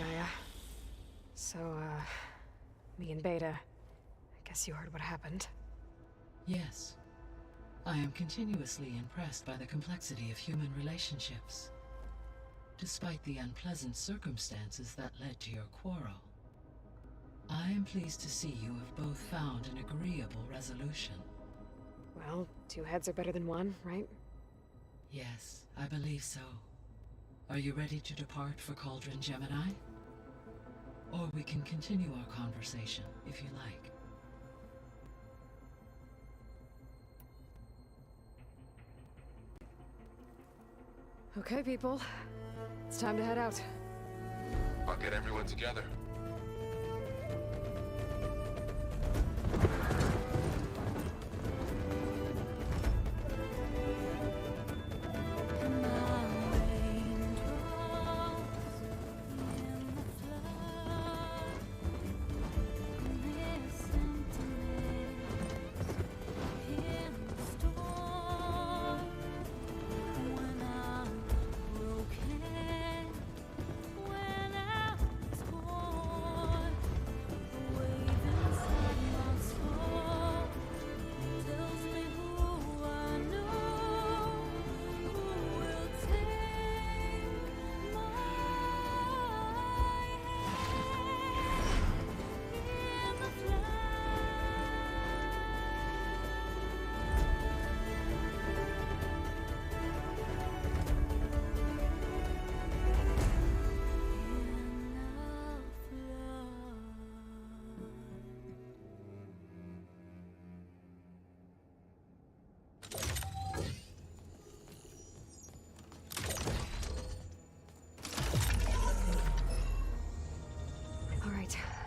Gaia. So, me and Beta, I guess you heard what happened. Yes. I am continuously impressed by the complexity of human relationships. Despite the unpleasant circumstances that led to your quarrel, I am pleased to see you have both found an agreeable resolution. Well, two heads are better than one, right? Yes, I believe so. Are you ready to depart for Cauldron Gemini? Or we can continue our conversation, if you like. Okay, people. It's time to head out. I'll get everyone together.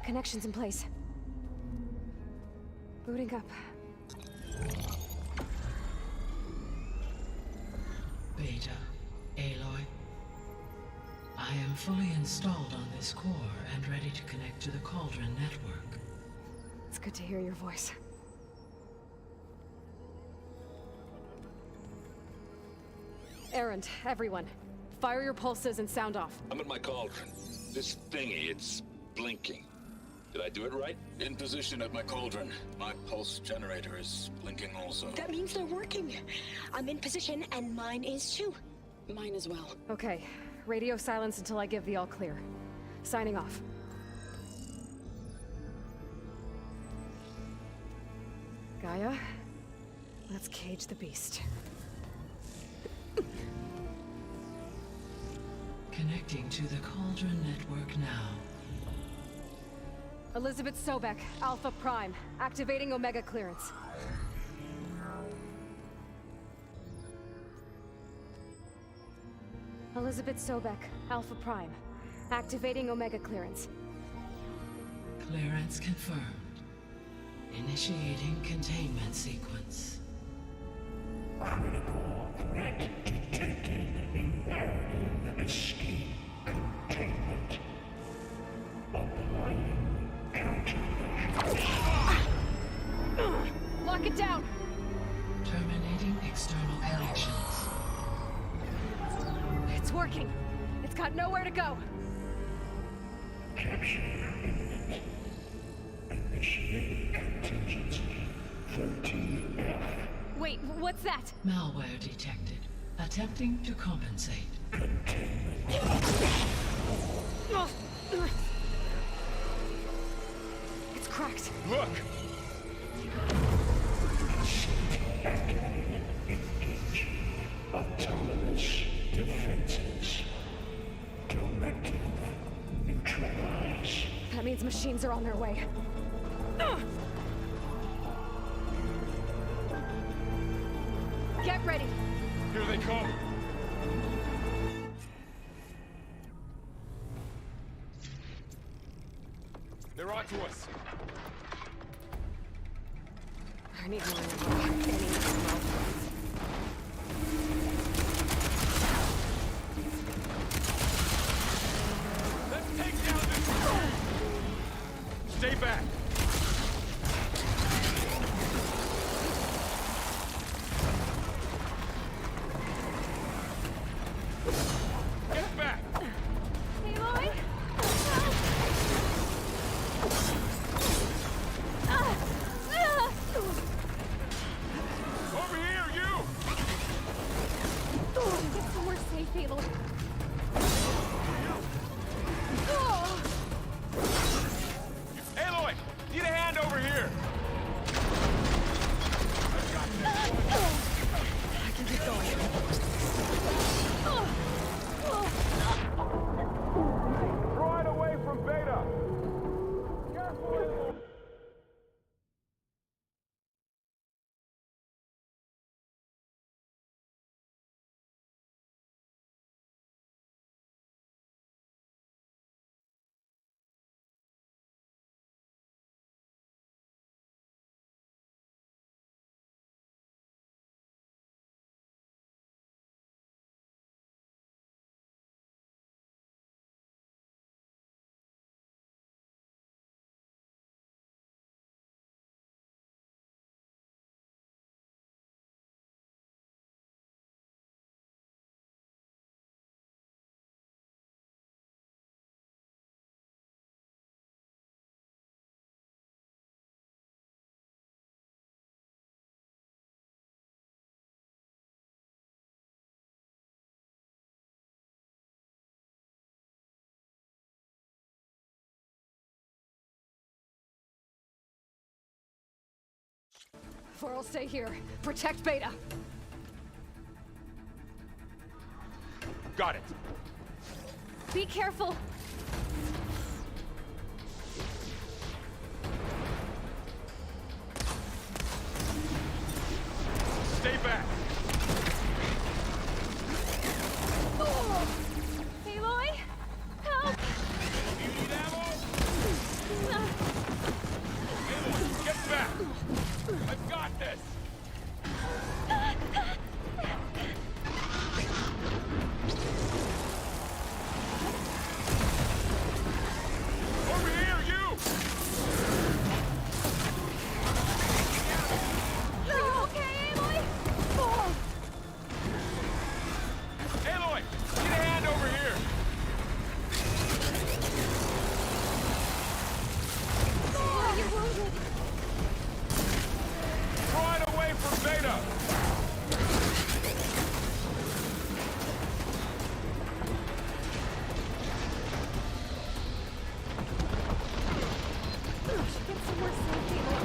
Connections in place. Booting up. Beta, Aloy. I am fully installed on this core and ready to connect to the Cauldron network. It's good to hear your voice. Errand, everyone. Fire your pulses and sound off. I'm at my cauldron. This thingy, it's blinking. Did I do it right? In position at my cauldron. My pulse generator is blinking also. That means they're working. I'm in position, and mine is too. Mine as well. Okay. Radio silence until I give the all clear. Signing off. Gaia, let's cage the beast. Connecting to the Cauldron network now. Elizabeth Sobek, Alpha Prime, activating Omega clearance. Elizabeth Sobek, Alpha Prime, activating Omega clearance. Clearance confirmed. Initiating containment sequence. Critical threat detected. Imperative escape containment. Applying countermeasures. Lock it down! Terminating external connections. It's working. It's got nowhere to go. Capture imminent. Initiate contingency 13F. Wait, what's that? Malware detected. Attempting to compensate. Containment. It's cracked. Look! Engage. Autonomous defenses. Directive. Neutralize. That means machines are on their way. Get ready. Here they come! They're onto us! I need more ammo. Let's take down this... Stay back! Get back! Aloy? Four will stay here. Protect Beta. Got it. Be careful. Stay back. Oh! Aloy? Help! You need ammo? Get back. I've got this. Over here, you! Are you okay, Aloy? Oh! Aloy, get a hand over here. Oh, you're wounded. Drawing away from Beta. Get somewhere safe, Aloy.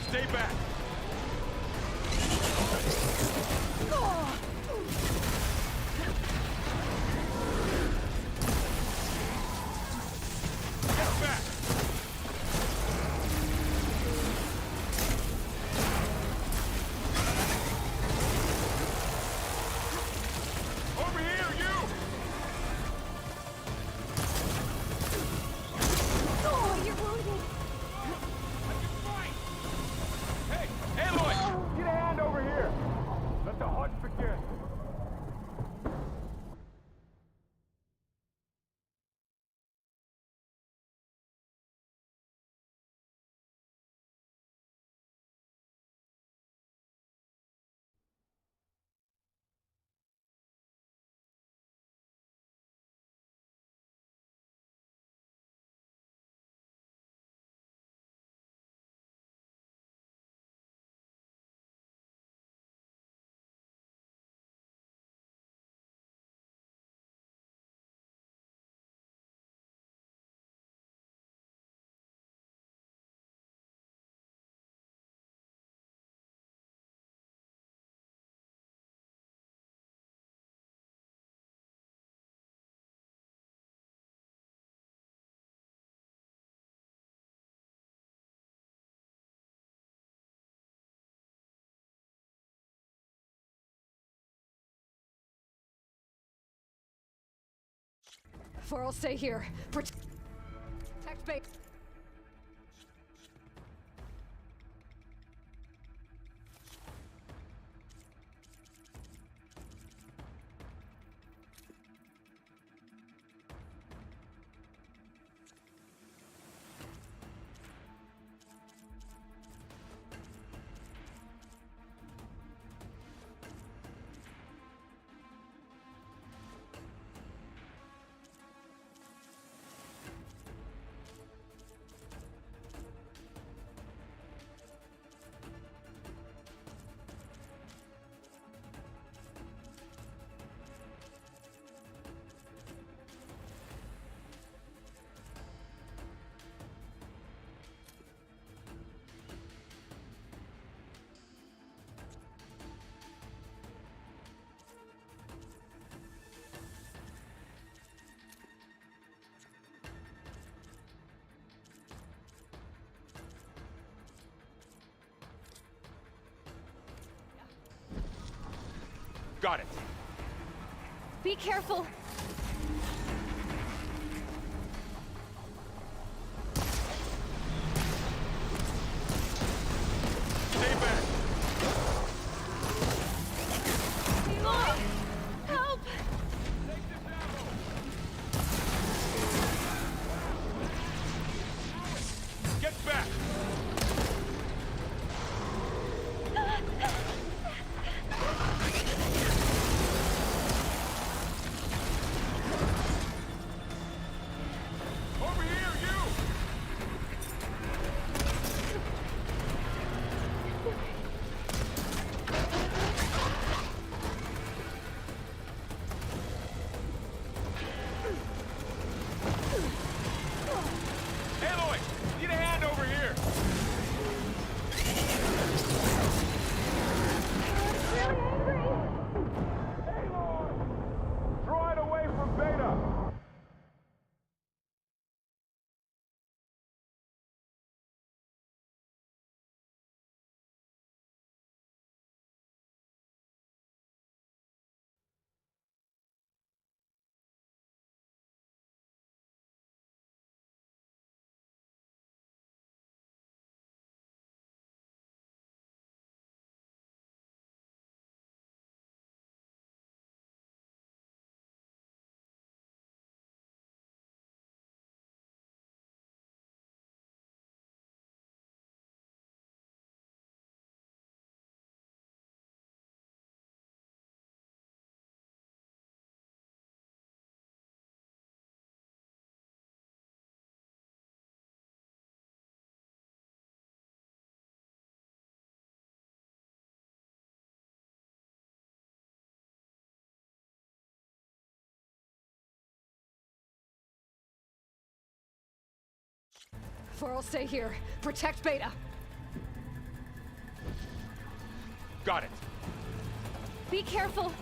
Stay back. Oh! Get back. Over here, you! Oh, you're wounded. I can fight! Hey, Aloy! Get a hand over here! Let the hunt begin! Four will stay here. Protect Beta. Got it. Be careful. Stay back. Aloy! Help! Get back. 4 will stay here. Protect Beta. Got it. Be careful.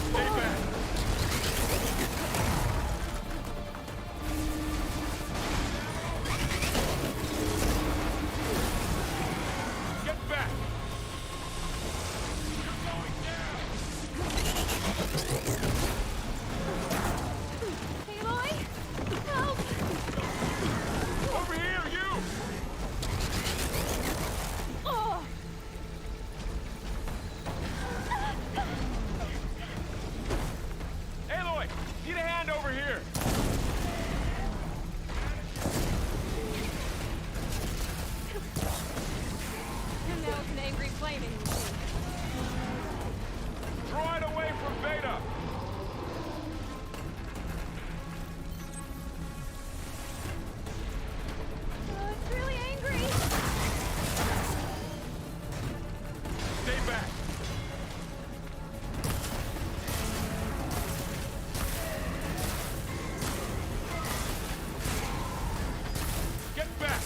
Stay back. Get back. You're going down. Aloy! Help! Over here, you. Oh! Aloy, need a hand over here. And now it's an angry flaming machine. Draw it away from Beta. It's really angry! Stay back. Get back.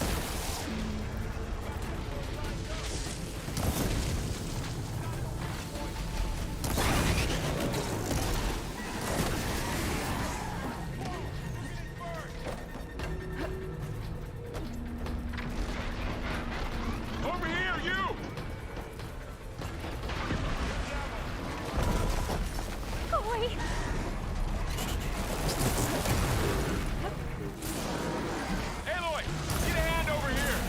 Over here, you. Aloy! Aloy, need a hand over here.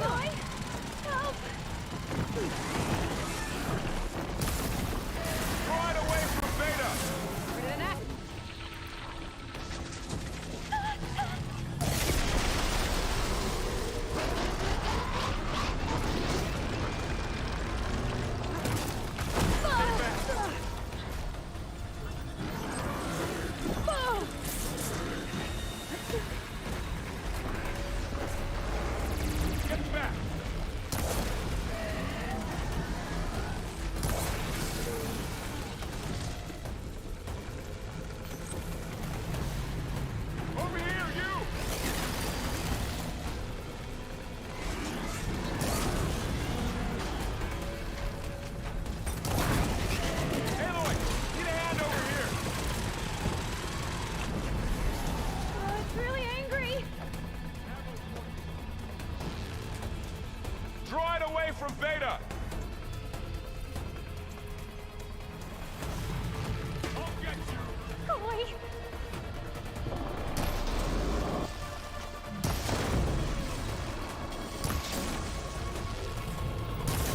Aloy! Help! Draw it away from Beta. Rid of that! Get back. Over here, you. Aloy, need a hand over here. It's really angry! Draw it away from Beta. I'll get you. Aloy!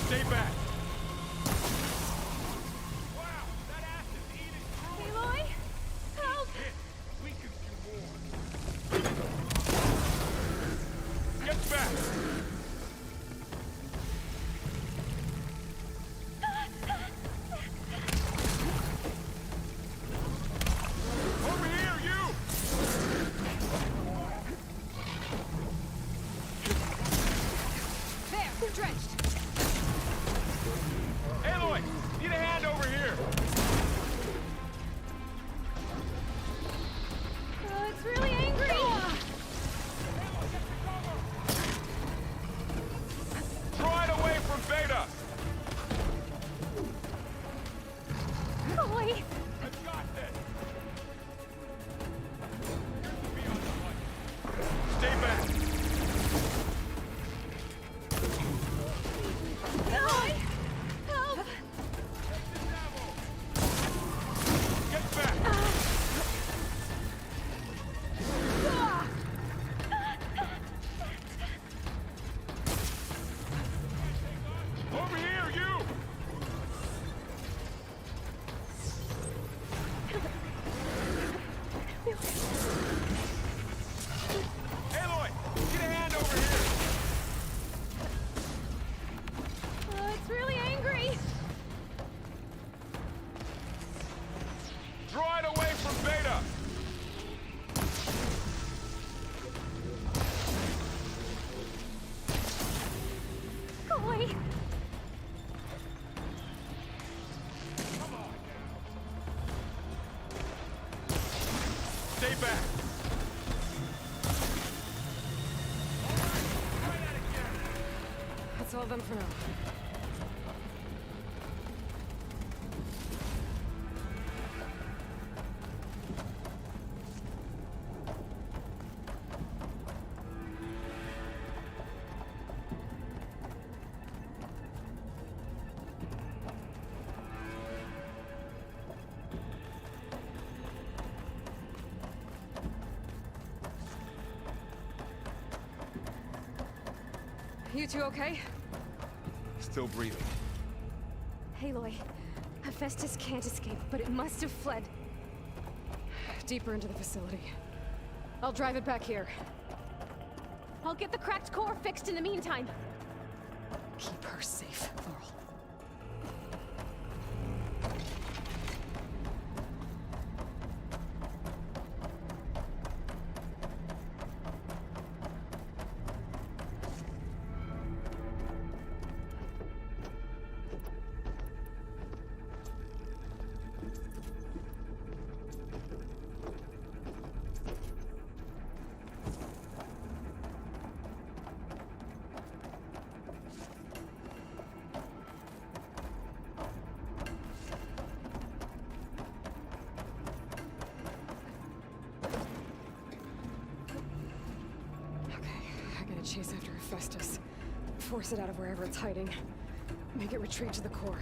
Stay back. Wow, that acid's eating through it. Aloy! Help! Hit. We can do more. Get back. Over here, you. There! Drenched! Aloy, need a hand over here. It's really angry! Draw it away from Beta. Aloy! I've got this. Be on the light. Stay back. Aloy! Help! Get back. Over here, you. Aloy, Stay back. That's all done for now. You two okay? Still breathing. Aloy, Hephaestus can't escape, but it must have fled. Deeper into the facility. I'll drive it back here. I'll get the cracked core fixed in the meantime. Keep her safe, Laurel. Chase after Hephaestus. Force it out of wherever it's hiding. Make it retreat to the core.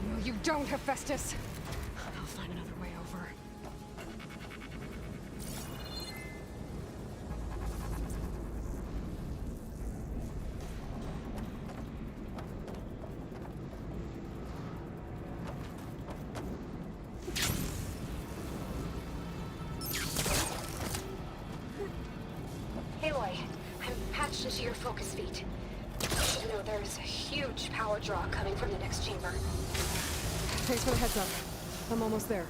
No, you don't, Hephaestus! I'll find another way over. Aloy, I'm patched into your focus feed. You know, there's a huge power draw coming from the next chamber. Thanks for the heads up. I'm almost there.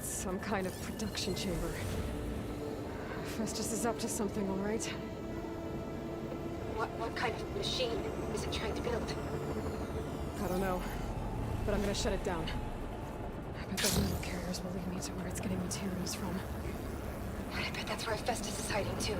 Some kind of production chamber. Festus is up to something, all right? What kind of machine is it trying to build? I don't know, but I'm gonna shut it down. I bet those mineral carriers will lead me to where it's getting materials from. I bet that's where Festus is hiding too.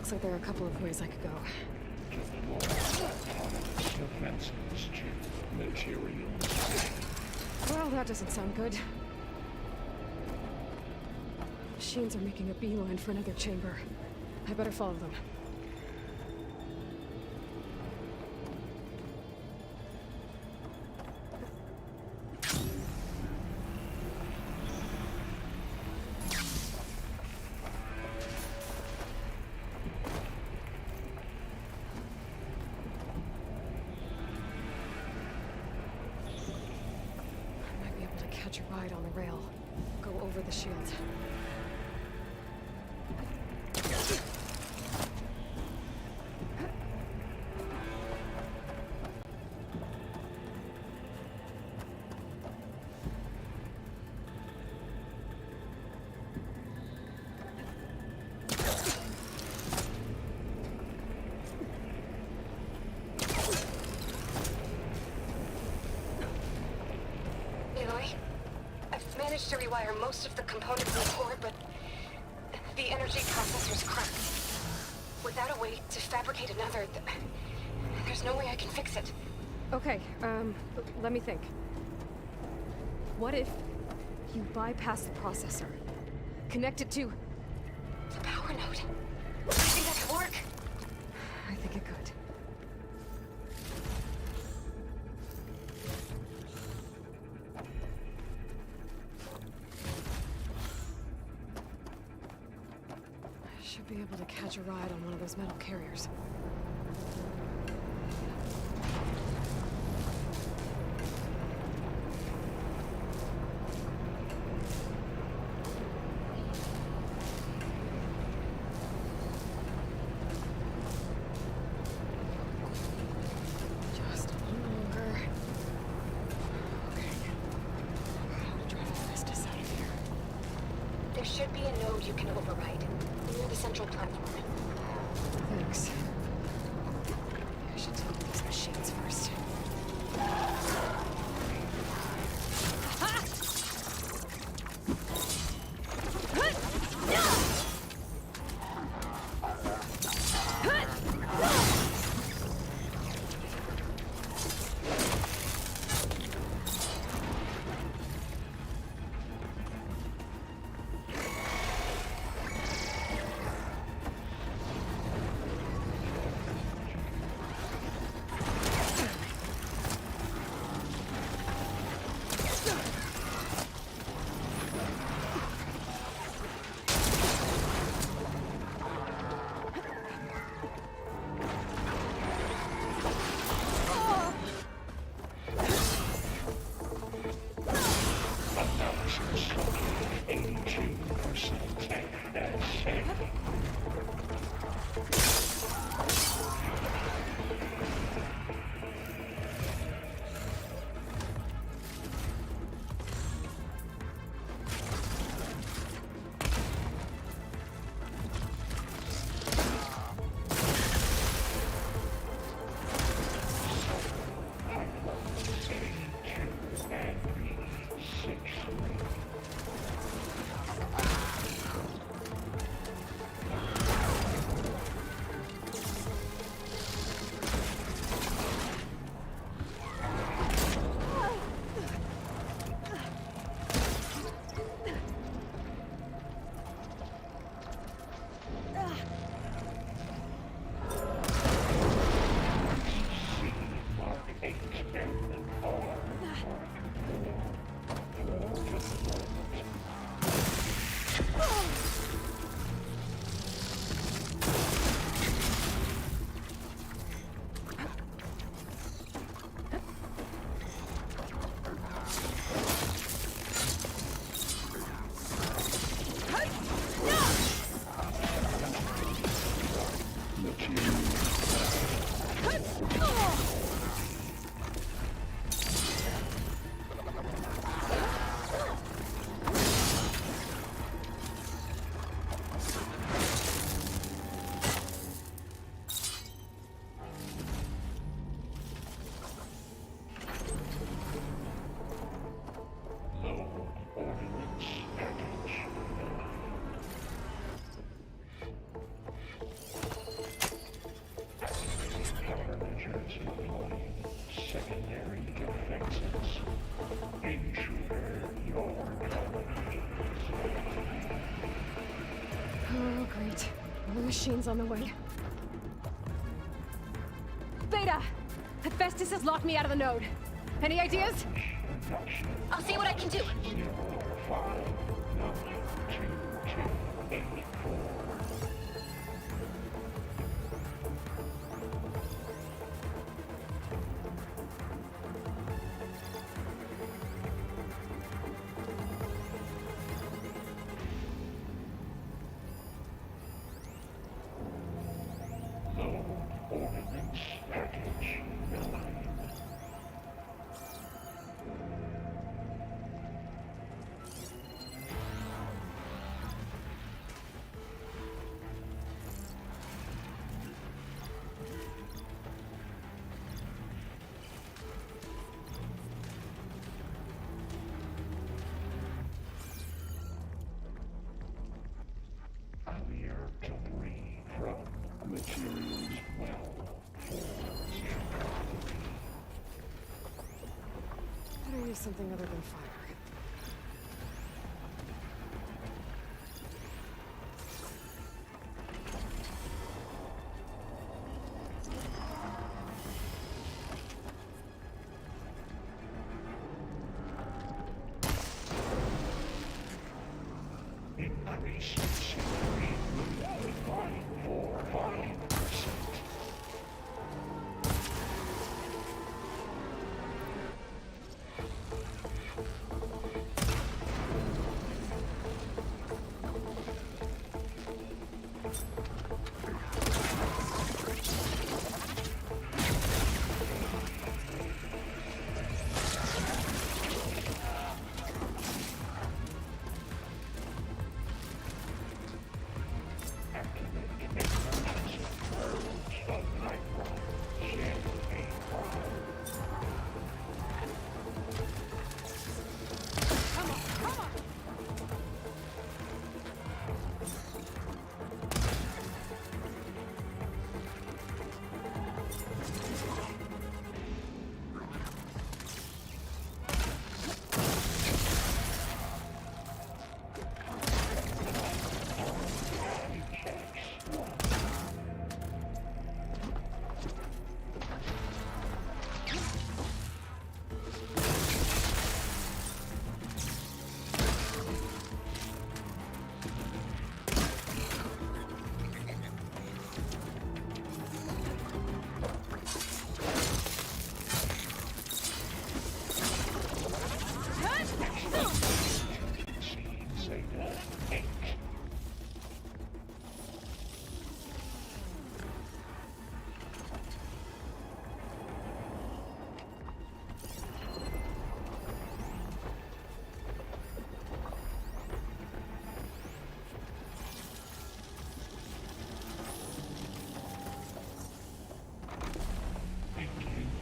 Looks like there are a couple of ways I could go. Defenses materials. Well, that doesn't sound good. Machines are making a beeline for another chamber. I better follow them. I might be able to catch a ride on the rail. Go over the shield. Managed to rewire most of the components in the core, but the energy processor's cracked. Without a way to fabricate another, there's no way I can fix it. Okay, let me think. What if you bypass the processor? Connect it to... The power node. I think that could work. I think it could. Should be able to catch a ride on one of those metal carriers. Just a little longer. Okay. How to drive Festus out of here. There should be a node you can override. Near the central platform. Thanks. I should deal with these machines first. Secondary defenses. Ensure your colony. Oh, great. The machine's on the way. Beta! Hephaestus has locked me out of the node. Any ideas? I'll see what I can do. 05928284. Low ordnance package 9. Clear debris from materials well forged. Better use something other than fire. Increase security by 45%.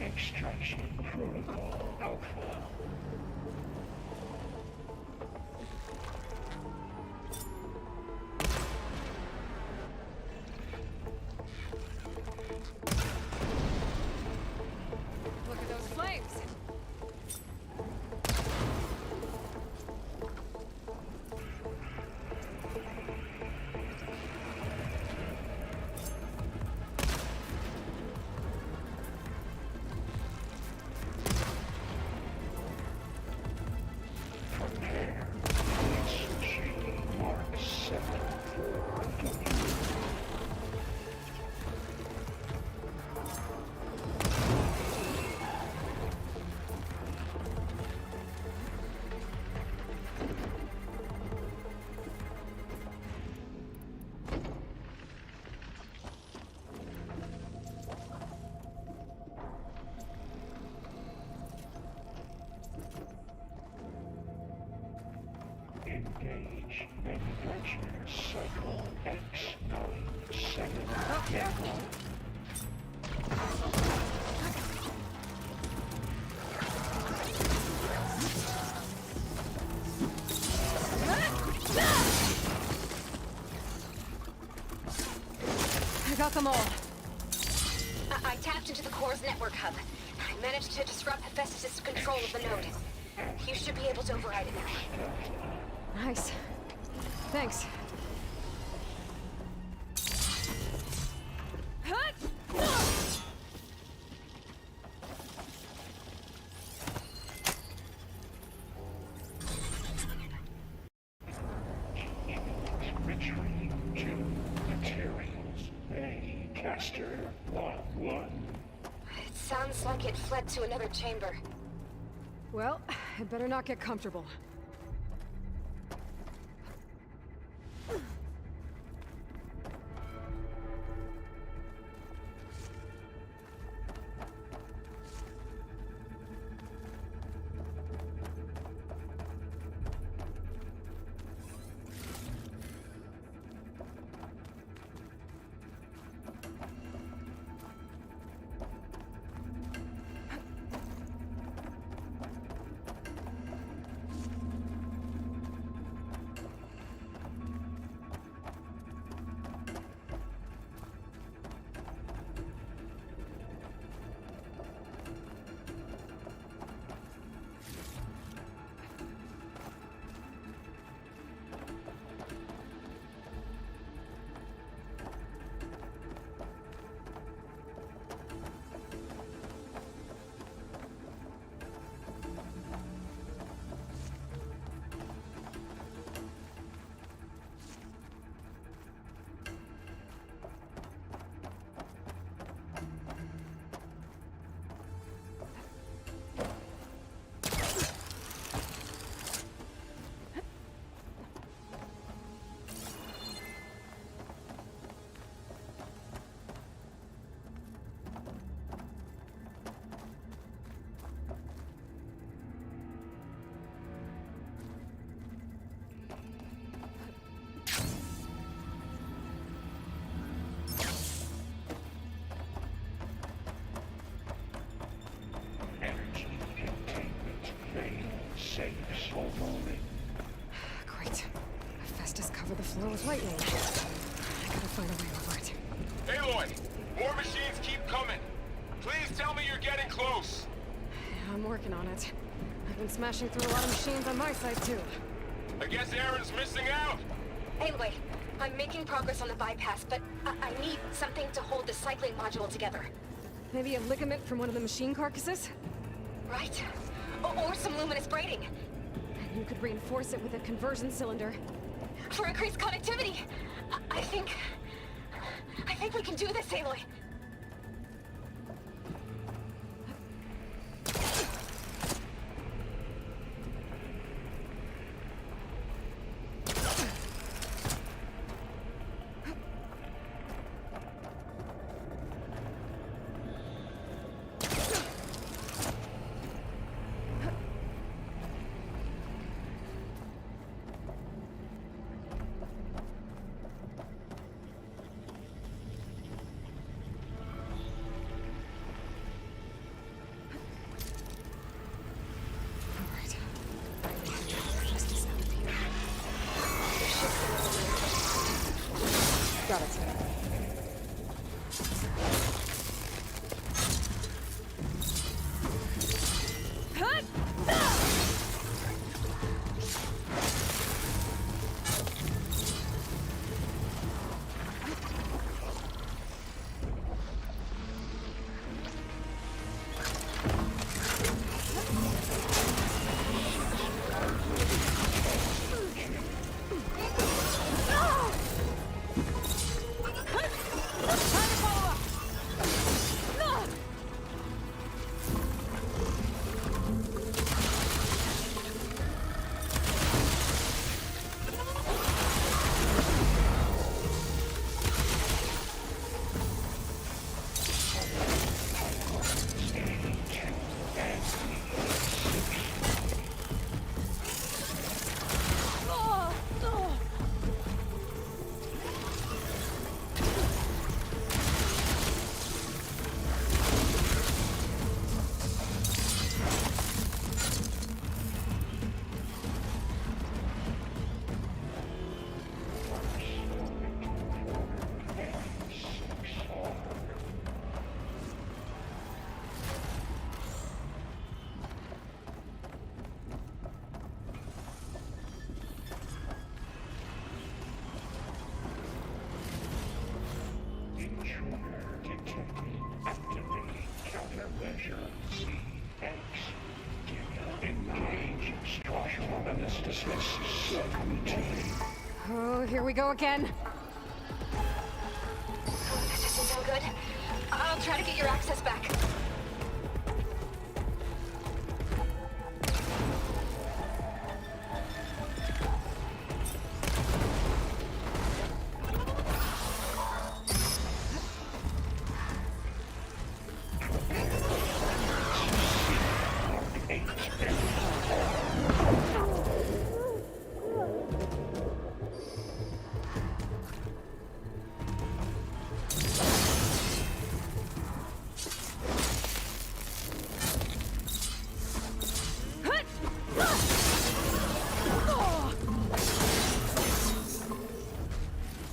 Extraction Protocol Alpha. Look at those flames! Prepare. SG Mark 7 for Engage manufacturer cycle X97. Oh, careful! I got them all. I tapped into the cores Umbrella's network hub. I managed to disrupt Hephaestus' control of the node. You should be able to override it now. Nice. Thanks. Retreat to materials. Hey, Caster, Lot 1. It sounds like it fled to another chamber. Well, it better not get comfortable. Energy containment failed. Safe overloading. Great. Hephaestus covered the floor with lightning. I gotta find a way over it. Aloy, more machines keep coming. Please tell me you're getting close. Yeah, I'm working on it. I've been smashing through a lot of machines on my side, too. I guess Aaron's missing out. Anyway, I'm making progress on the bypass, but I need something to hold the cycling module together. Maybe a ligament from one of the machine carcasses? Right? Or some luminous braiding. And you could reinforce it with a conversion cylinder. For increased connectivity. I think we can do this, Aloy. Countermeasure CX. Engage structural anesthesis subroutine. Oh, here we go again. This doesn't sound good. I'll try to get your access back.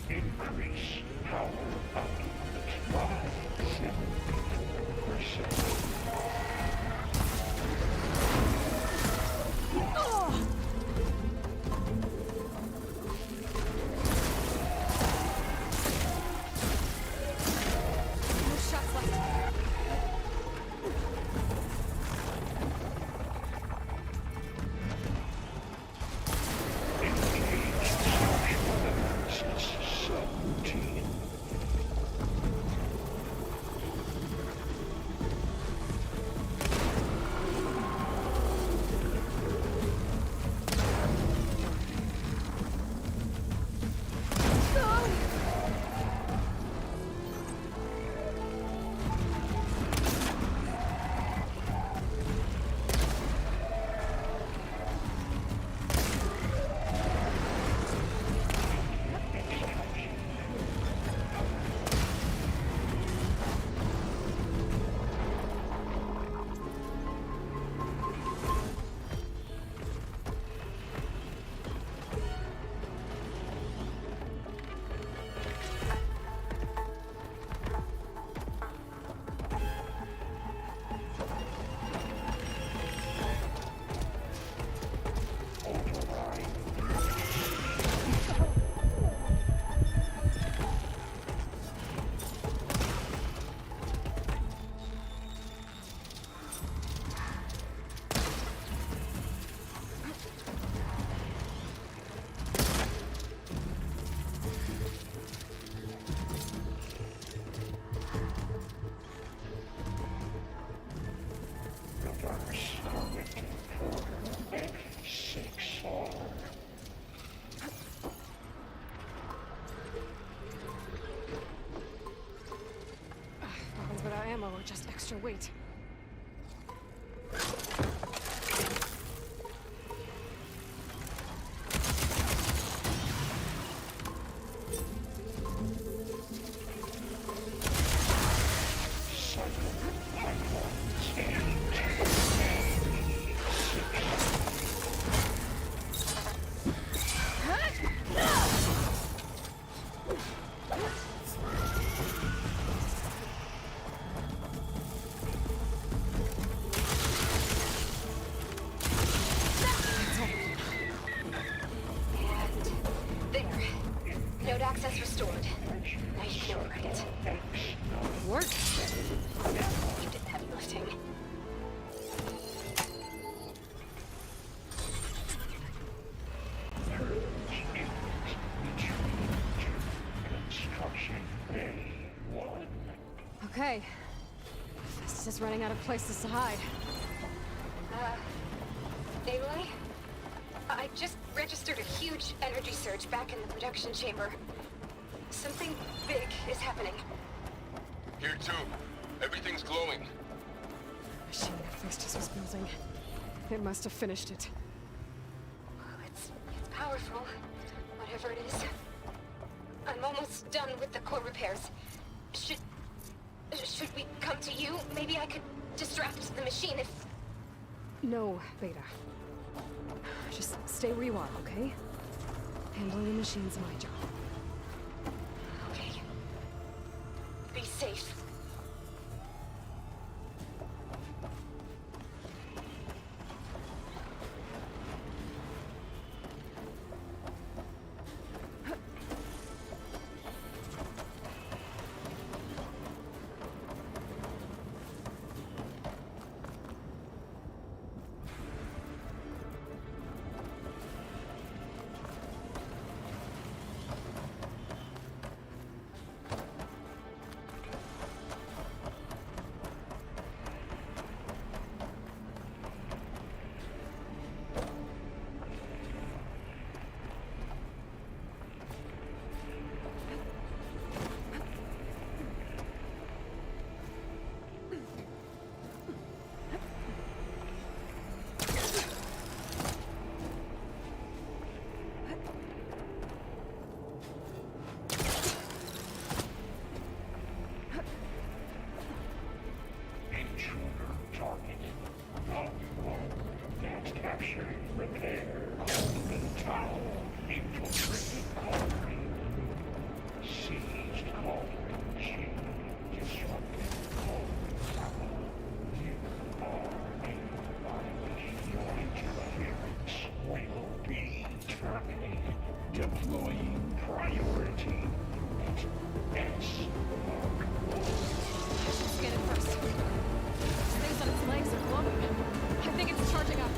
Increase power output by 74%. No shots left. Engage structural analysis subroutine. Reverse current for F6R. Weapons without ammo or just extra weight. There. Node access restored. Now you can override it. Work? You did the heavy lifting. Construction A1. Okay. Festus is running out of places to hide. Aloy? I just registered a huge energy surge back in the production chamber. Something big is happening. Here too. Everything's glowing. The machine that Festus was building. It must have finished it. It's powerful, whatever it is. I'm almost done with the core repairs. Should we come to you? Maybe I could distract the machine if... No, Beta. Just stay where you are, okay? Handling the machine's my job. Okay. Be safe. Prepare Coleman Tower. Infiltrated Coleman. Seized Coleman Key. Disrupted Coleman Tower. You are immobilized. Your interference will be terminated. Deploying priority. S. Let's get it first. This thing's on its legs are glowing. I think it's charging up.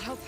help.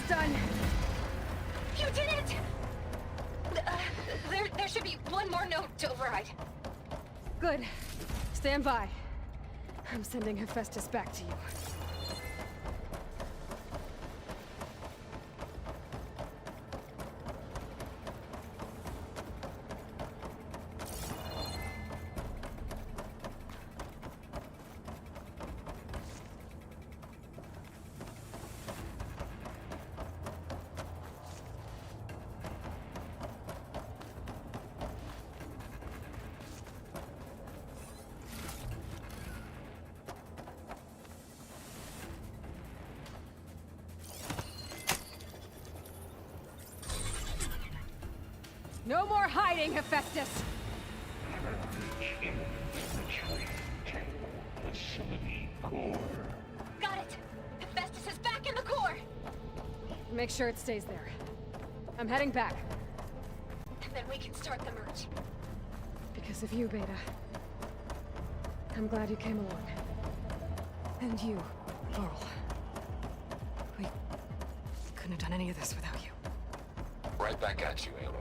done. You did it! There should be one more note to override. Good. Stand by. I'm sending Hephaestus back to you. No more hiding, Hephaestus! Facility core. Got it! Hephaestus is back in the core! Make sure it stays there. I'm heading back. And then we can start the merge. Because of you, Beta. I'm glad you came along. And you, Laurel. We couldn't have done any of this without you. Right back at you, Aloy.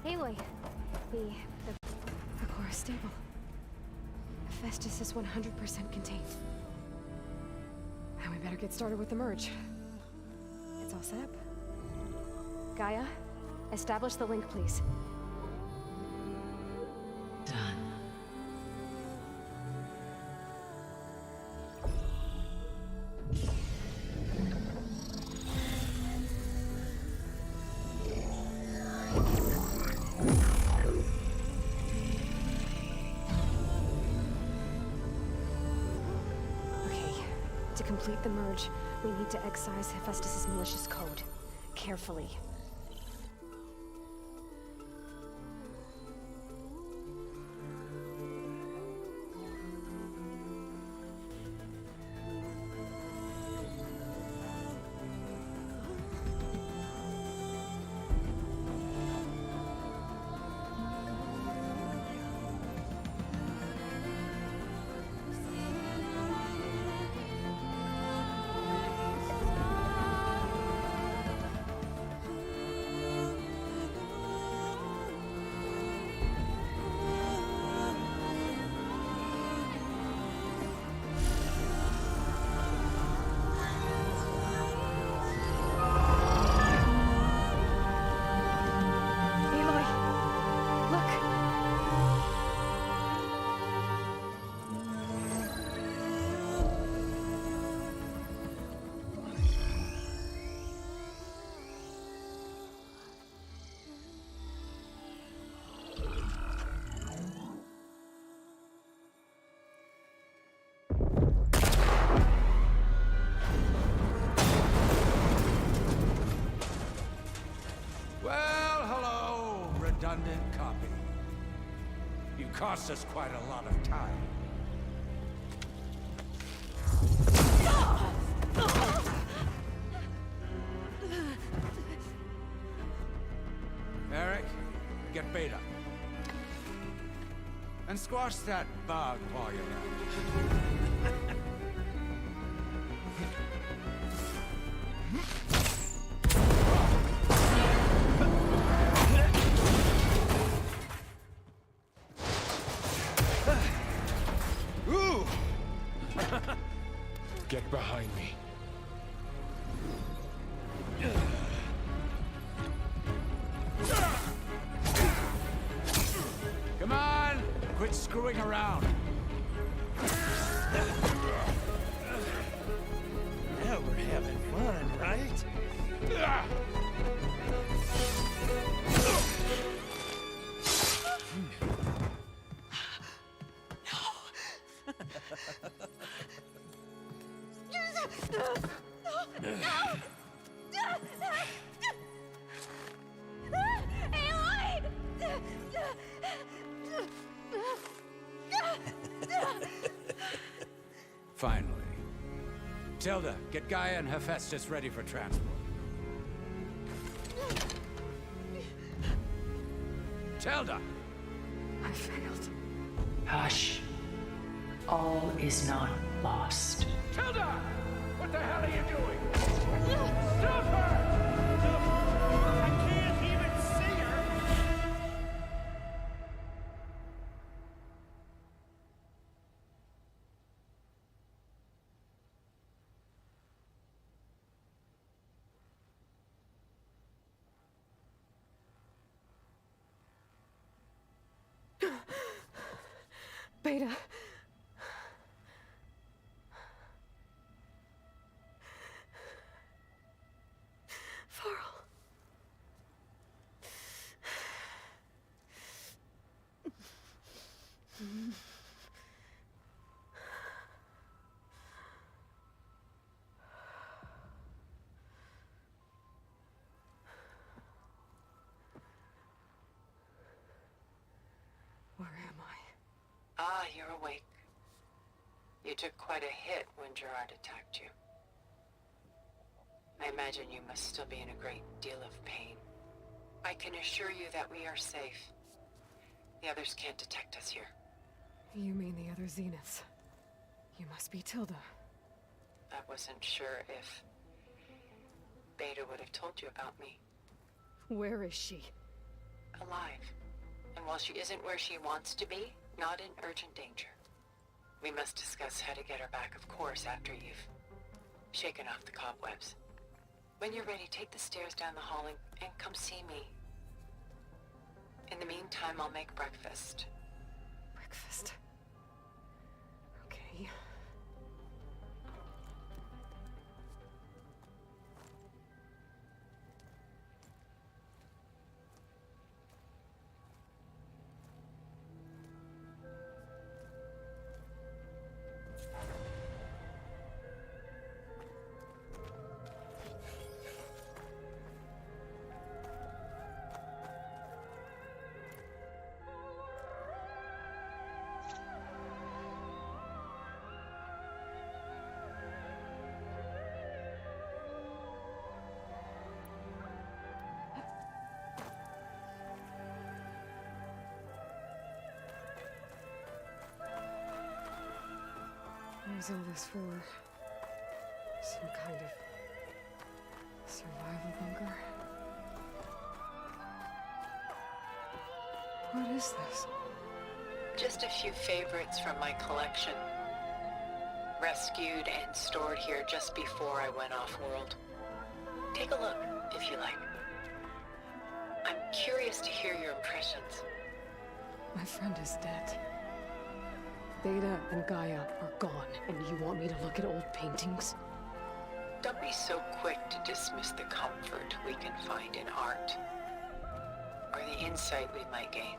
Aloy, the core is stable. Hephaestus is 100% contained. And we better get started with the merge. It's all set up. Gaia, establish the link, please. Done. To complete the merge, we need to excise Hephaestus' malicious code. Carefully. Redundant copy. You cost us quite a lot of time. Eric, get Beta. And squash that bug while you're at it. Get behind me. Quit screwing around. Now we're having fun, right? Finally. Tilda, get Gaia and Hephaestus ready for transport. Tilda! I failed. Hush. All is not lost. Tilda! What the hell are you doing? Stop her! I can't even see her! Beta. Varl. Where am I? Ah, you're awake. You took quite a hit when Gerard attacked you. I imagine you must still be in a great deal of pain. I can assure you that we are safe. The others can't detect us here. You mean the other Zeniths? You must be Tilda. I wasn't sure if Beta would have told you about me. Where is she? Alive. And while she isn't where she wants to be, not in urgent danger. We must discuss how to get her back, of course, after you've shaken off the cobwebs. When you're ready, take the stairs down the hall and come see me. In the meantime, I'll make breakfast. Breakfast. Okay. What was all this for? Some kind of survival bunker? What is this? Just a few favorites from my collection. Rescued and stored here just before I went off-world. Take a look, if you like. I'm curious to hear your impressions. My friend is dead. Beta and Gaia are gone, and you want me to look at old paintings? Don't be so quick to dismiss the comfort we can find in art, or the insight we might gain.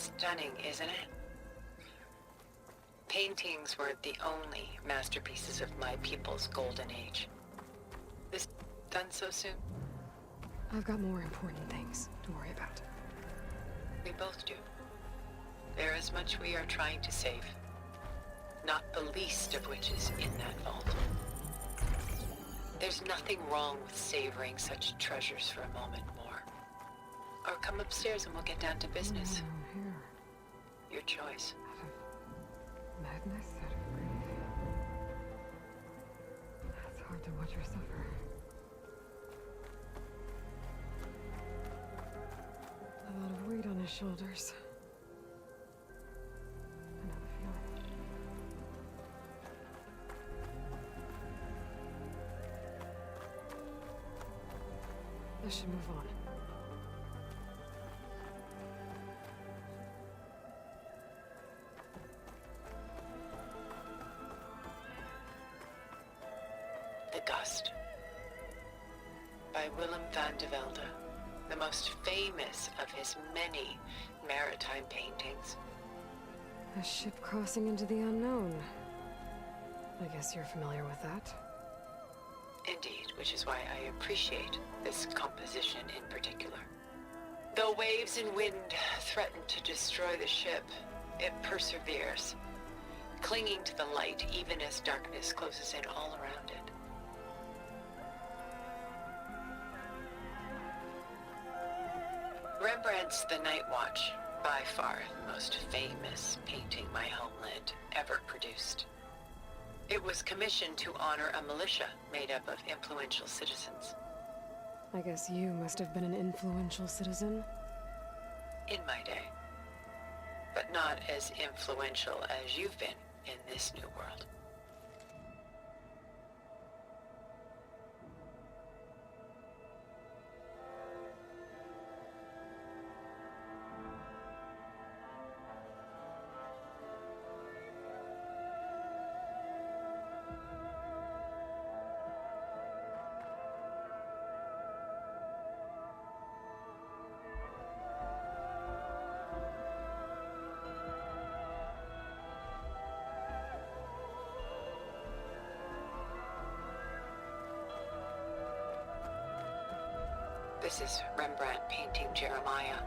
stunning, isn't it? Paintings were the only masterpieces of my people's golden age. This done so soon? I've got more important things to worry about. We both do. There is much we are trying to save. Not the least of which is in that vault. There's nothing wrong with savoring such treasures for a moment more. Or come upstairs and we'll get down to business. Here. Your choice. Madness out of grief. It's hard to watch her suffer. A lot of weight on his shoulders. I know the feeling. I should move on. The Gust by Willem van de Velde, the most famous of his many maritime paintings. A ship crossing into the unknown. I guess you're familiar with that. Indeed, which is why I appreciate this composition in particular. Though waves and wind threaten to destroy the ship, it perseveres, clinging to the light even as darkness closes in all around it. Rembrandt's The Night Watch, by far the most famous painting my homeland ever produced. It was commissioned to honor a militia made up of influential citizens. I guess you must have been an influential citizen. In my day. But not as influential as you've been in this new world. This is Rembrandt painting Jeremiah,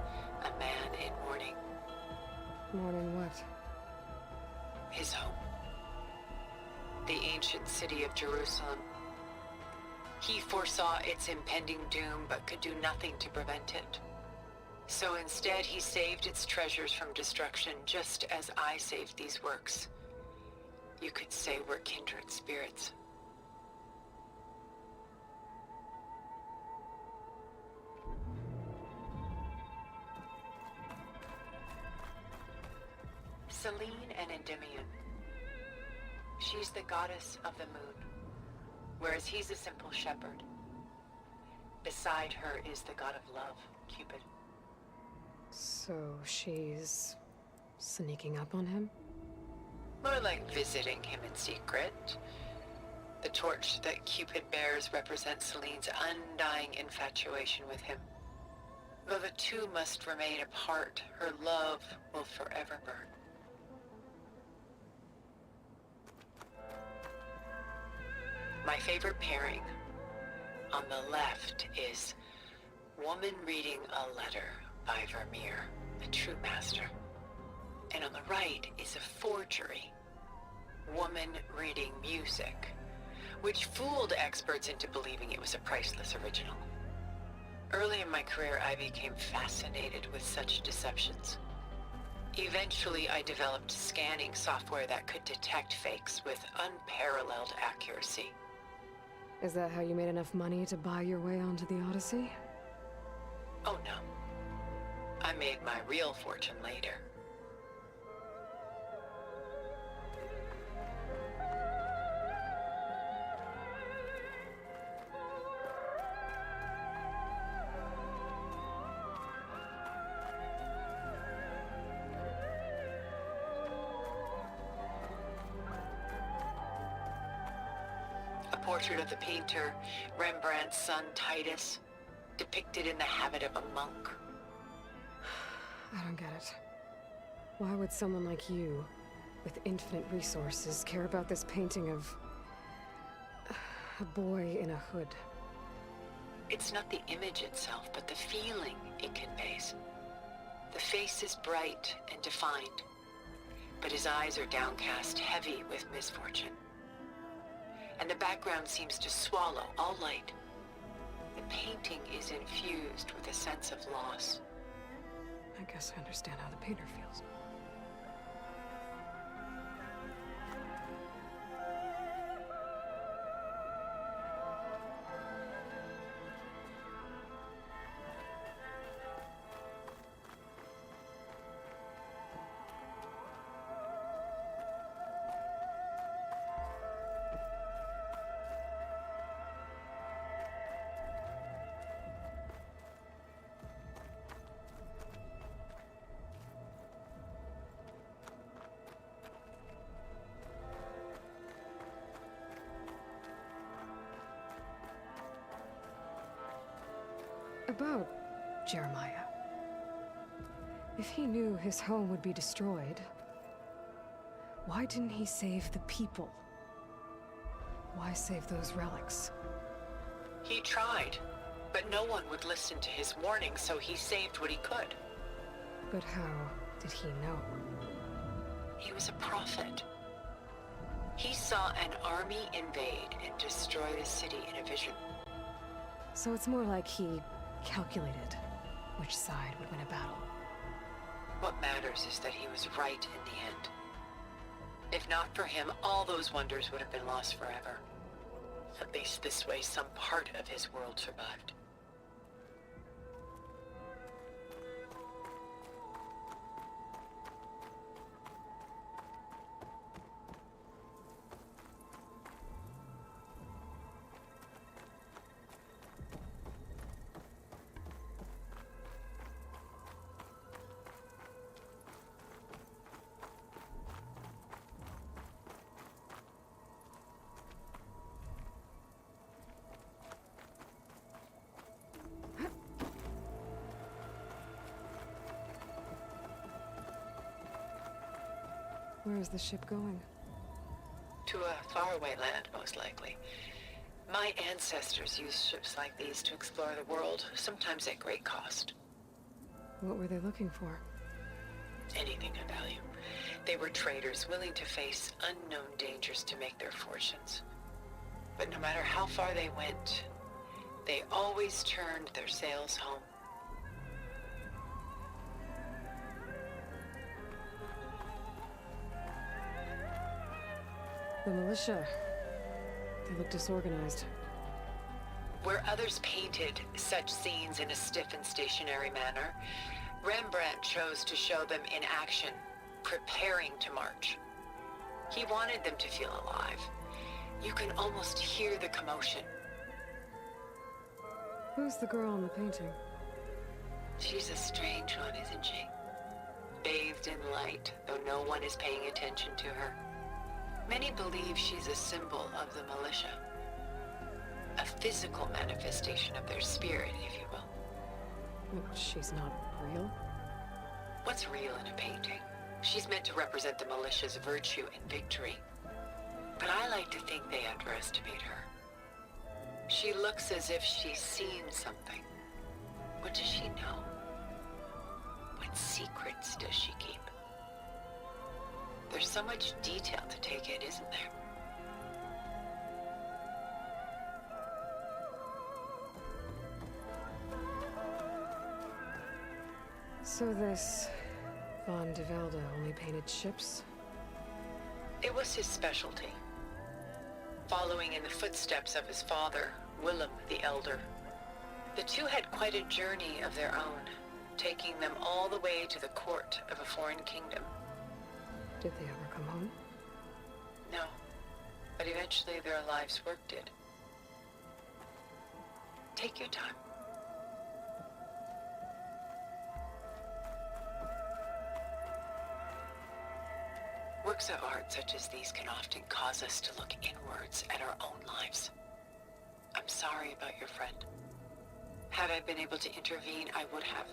a man in mourning. Mourning what? His home. The ancient city of Jerusalem. He foresaw its impending doom, but could do nothing to prevent it. So instead, he saved its treasures from destruction, just as I saved these works. You could say we're kindred spirits. Selene and Endymion. She's the goddess of the moon, whereas he's a simple shepherd. Beside her is the god of love, Cupid. So she's sneaking up on him? More like visiting him in secret. The torch that Cupid bears represents Selene's undying infatuation with him. Though the two must remain apart, her love will forever burn. My favorite pairing on the left is woman reading a letter by Vermeer, a true master. And on the right is a forgery, woman reading music, which fooled experts into believing it was a priceless original. Early in my career, I became fascinated with such deceptions. Eventually, I developed scanning software that could detect fakes with unparalleled accuracy. Is that how you made enough money to buy your way onto the Odyssey? Oh no. I made my real fortune later. A portrait of the painter, Rembrandt's son Titus, depicted in the habit of a monk. I don't get it. Why would someone like you, with infinite resources, care about this painting of a boy in a hood? It's not the image itself, but the feeling it conveys. The face is bright and defined, but his eyes are downcast, heavy with misfortune. And the background seems to swallow all light. The painting is infused with a sense of loss. I guess I understand how the painter feels. About Jeremiah. If he knew his home would be destroyed, why didn't he save the people? Why save those relics? He tried, but no one would listen to his warning, so he saved what he could. But how did he know? He was a prophet. He saw an army invade and destroy the city in a vision. So it's more like he calculated which side would win a battle. What matters is that he was right in the end. If not for him, all those wonders would have been lost forever. At least this way, some part of his world survived. Where is the ship going? To a faraway land, most likely. My ancestors used ships like these to explore the world, sometimes at great cost. What were they looking for? Anything of value. They were traders willing to face unknown dangers to make their fortunes. But no matter how far they went, they always turned their sails home. The militia. They look disorganized. Where others painted such scenes in a stiff and stationary manner, Rembrandt chose to show them in action, preparing to march. He wanted them to feel alive. You can almost hear the commotion. Who's the girl in the painting? She's a strange one, isn't she? Bathed in light, though no one is paying attention to her. Many believe she's a symbol of the militia. A physical manifestation of their spirit, if you will. She's not real? What's real in a painting? She's meant to represent the militia's virtue and victory. But I like to think they underestimate her. She looks as if she's seen something. What does she know? What secrets does she keep? There's so much detail to take in, isn't there? So this Von de Velde only painted ships? It was his specialty. Following in the footsteps of his father, Willem the Elder. The two had quite a journey of their own, taking them all the way to the court of a foreign kingdom. Did they ever come home? No, but eventually their lives worked it. Take your time. Works of art such as these can often cause us to look inwards at our own lives. I'm sorry about your friend. Had I been able to intervene, I would have.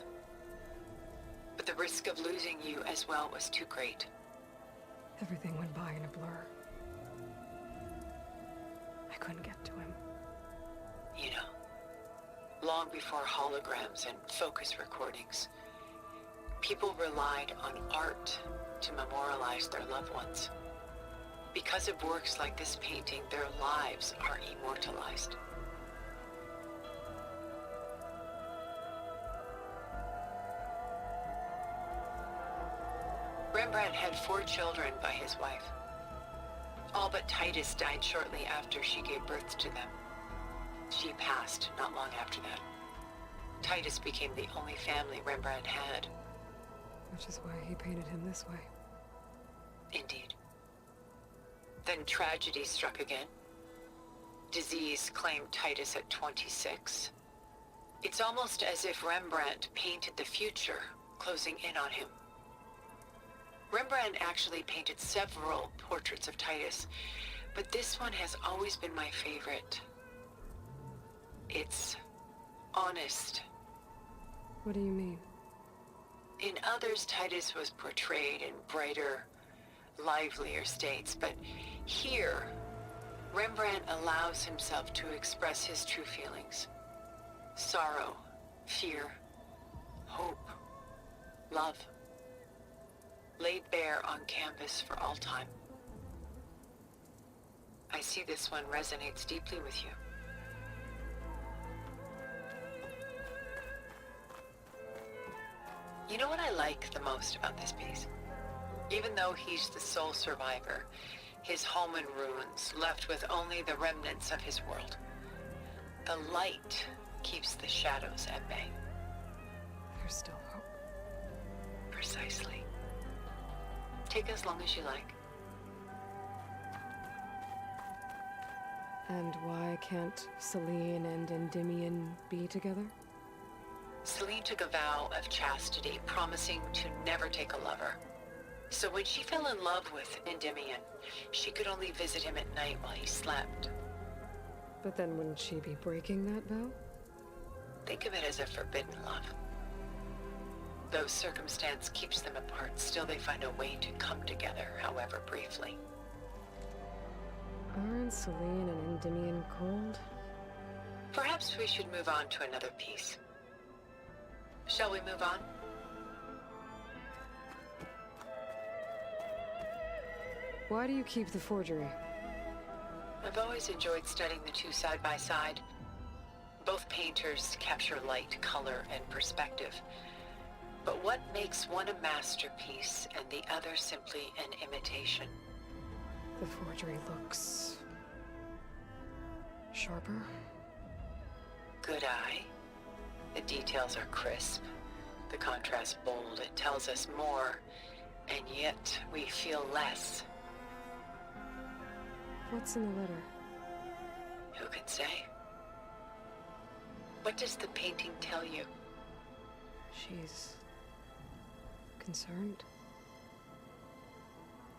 But The risk of losing you as well was too great. Everything went by in a blur. I couldn't get to him. You know, long before holograms and focus recordings, people relied on art to memorialize their loved ones. Because of works like this painting, their lives are immortalized. Rembrandt had 4 children by his wife. All but Titus died shortly after she gave birth to them. She passed not long after that. Titus became the only family Rembrandt had. Which is why he painted him this way. Indeed. Then tragedy struck again. Disease claimed Titus at 26. It's almost as if Rembrandt painted the future, closing in on him. Rembrandt actually painted several portraits of Titus, but this one has always been my favorite. It's honest. What do you mean? In others, Titus was portrayed in brighter, livelier states, but here, Rembrandt allows himself to express his true feelings. Sorrow, fear, hope, love. Laid bare on canvas for all time. I see this one resonates deeply with you. You know what I like the most about this piece? Even though he's the sole survivor, his home in ruins, left with only the remnants of his world. The light keeps the shadows at bay. There's still hope. Precisely. Take as long as you like. And why can't Celine and Endymion be together? Celine took a vow of chastity, promising to never take a lover. So when she fell in love with Endymion, she could only visit him at night while he slept. But then wouldn't she be breaking that vow? Think of it as a forbidden love. Though circumstance keeps them apart, still they find a way to come together, however briefly. Aren't Celine and Endymion cold? Perhaps we should move on to another piece. Shall we move on? Why do you keep the forgery? I've always enjoyed studying the two side by side. Both painters capture light, color, and perspective. But what makes one a masterpiece and the other simply an imitation? The forgery looks... sharper? Good eye. The details are crisp. The contrast bold. It tells us more, and yet we feel less. What's in the letter? Who can say? What does the painting tell you? She's... concerned.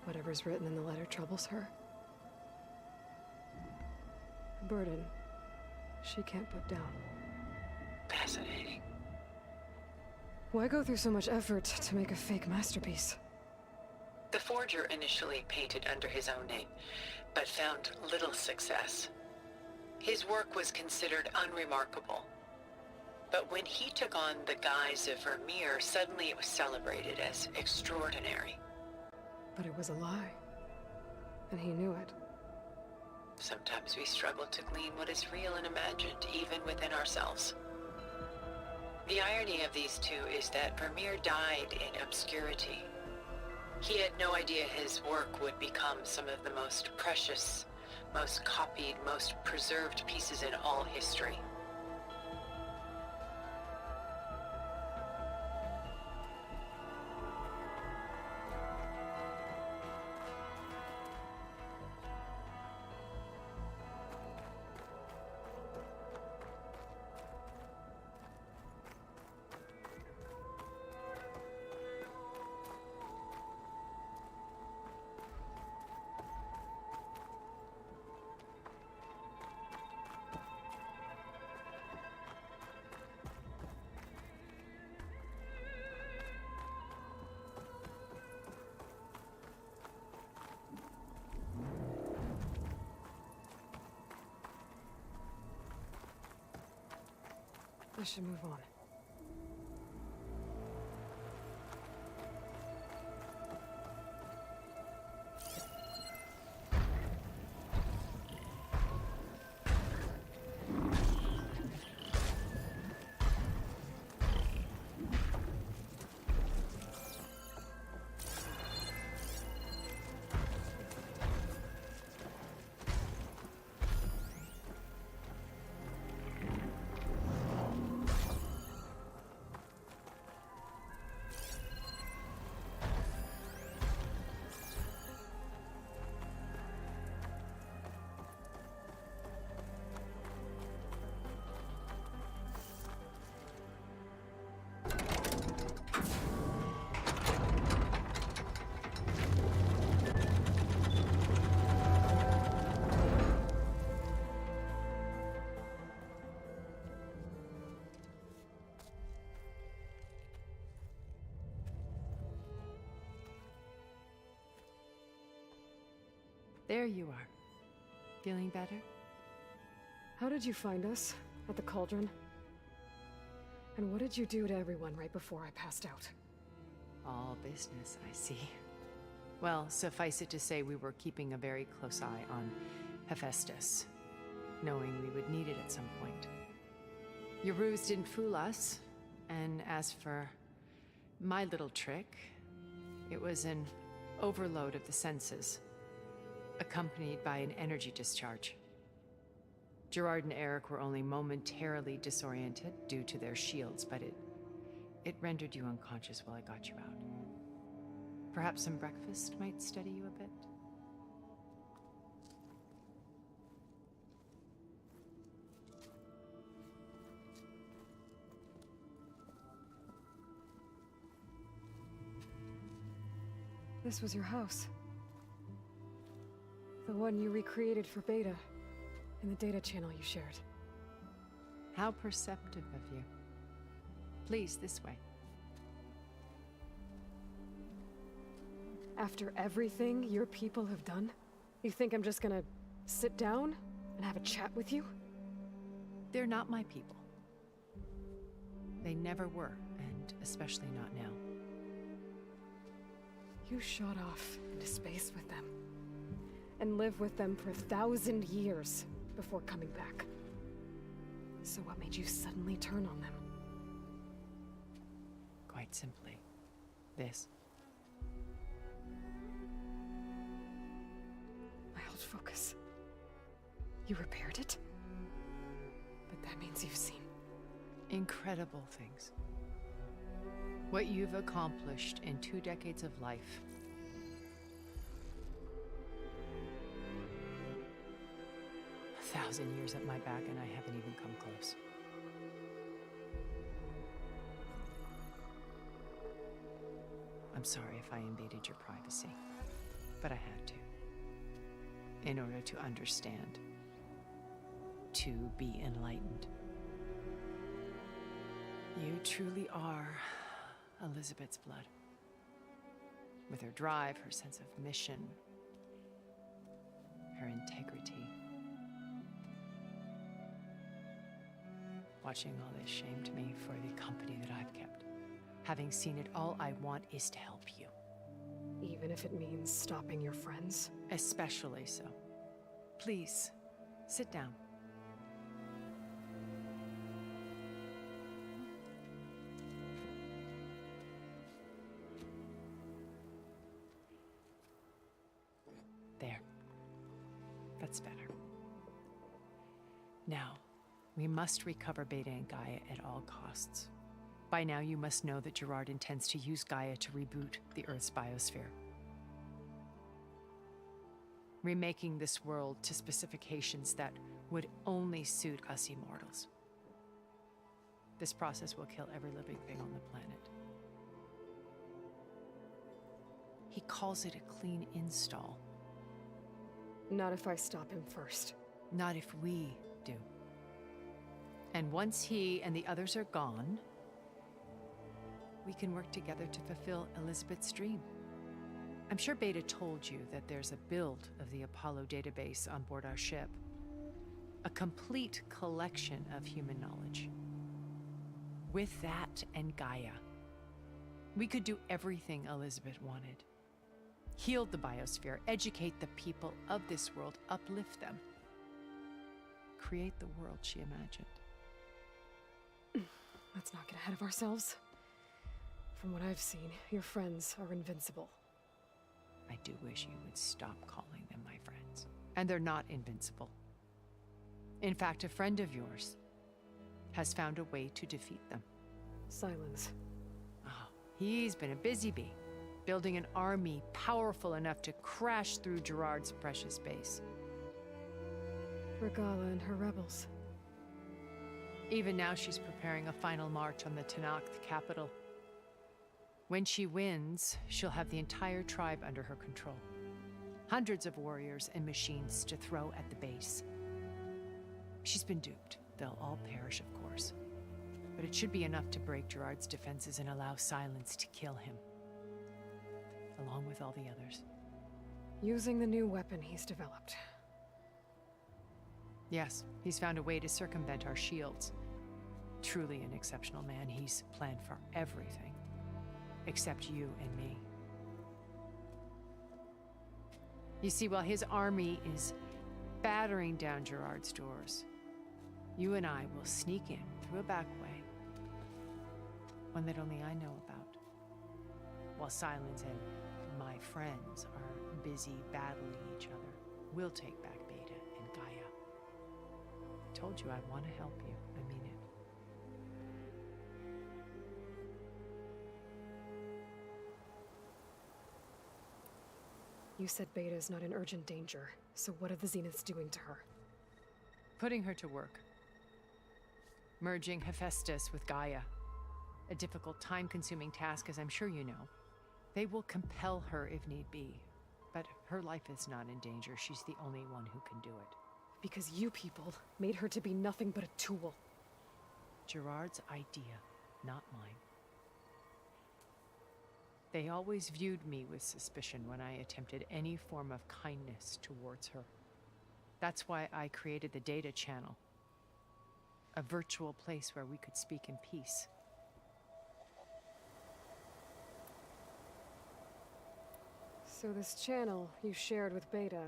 Whatever's written in the letter troubles her. A burden she can't put down. Fascinating. Why go through so much effort to make a fake masterpiece? The forger initially painted under his own name, but found little success. His work was considered unremarkable. But when he took on the guise of Vermeer, suddenly it was celebrated as extraordinary. But it was a lie. And he knew it. Sometimes we struggle to glean what is real and imagined, even within ourselves. The irony of these two is that Vermeer died in obscurity. He had no idea his work would become some of the most precious, most copied, most preserved pieces in all history. I should move on. There you are. Feeling better? How did you find us? At the cauldron? And what did you do to everyone right before I passed out? All business, I see. Well, suffice it to say we were keeping a very close eye on Hephaestus, knowing we would need it at some point. Your ruse didn't fool us, and as for my little trick, it was an overload of the senses, accompanied by an energy discharge. Gerard and Eric were only momentarily disoriented due to their shields, but it rendered you unconscious while I got you out. Perhaps some breakfast might steady you a bit? This was your house. The one you recreated for Beta, in the data channel you shared. How perceptive of you. Please, this way. After everything your people have done, you think I'm just gonna sit down and have a chat with you? They're not my people. They never were, and especially not now. You shot off into space with them, and lived with them for 1,000 years before coming back. So what made you suddenly turn on them? Quite simply, this. My old focus. You repaired it? But that means you've seen Incredible things. What you've accomplished in 2 decades of life. A 1,000 years at my back and I haven't even come close. I'm sorry if I invaded your privacy, but I had to. In order to understand. To be enlightened. You truly are Elizabeth's blood. With her drive, her sense of mission, her integrity. Watching all this shamed me for the company that I've kept. Having seen it, all I want is to help you. even if it means stopping your friends? Especially so. Please, sit down. There. That's better. Now, we must recover Beta and Gaia at all costs. By now, you must know that Gerard intends to use Gaia to reboot the Earth's biosphere. Remaking this world to specifications that would only suit us immortals. This process will kill every living thing on the planet. He calls it a clean install. Not if I stop him first. Not if we do. And once he and the others are gone, we can work together to fulfill Elizabeth's dream. I'm sure Beta told you that there's a build of the Apollo database on board our ship. A complete collection of human knowledge. with that and Gaia, we could do everything Elizabeth wanted. Heal the biosphere, educate the people of this world, uplift them. Create the world she imagined. Let's not get ahead of ourselves. From what I've seen, your friends are invincible. I do wish you would stop calling them my friends. And they're not invincible. In fact, a friend of yours has found a way to defeat them. Silence. Oh, he's been a busy bee, building an army powerful enough to crash through Gerard's precious base. Regala and her rebels. Even now, she's preparing a final march on the Tenakth capital. When she wins, she'll have the entire tribe under her control. Hundreds of warriors and machines to throw at the base. She's been duped. They'll all perish, of course. But it should be enough to break Gerard's defenses and allow Silence to kill him. Along with all the others. Using the new weapon he's developed. Yes, he's found a way to circumvent our shields. Truly an exceptional man. He's planned for everything. Except you and me. You see, while his army is battering down Gerard's doors, you and I will sneak in through a back way. One that only I know about. While Silence and my friends are busy battling each other, we'll take back Beta and Gaia. I told you I want to help you. I mean it. You said Beta's not in urgent danger, so what are the Zeniths doing to her? Putting her to work. Merging Hephaestus with Gaia. A difficult, time-consuming task, as I'm sure you know. They will compel her if need be. But her life is not in danger. She's the only one who can do it. Because you people made her to be nothing but a tool. Gerard's idea, not mine. They always viewed me with suspicion when I attempted any form of kindness towards her. That's why I created the data channel. A virtual place where we could speak in peace. So this channel you shared with Beta,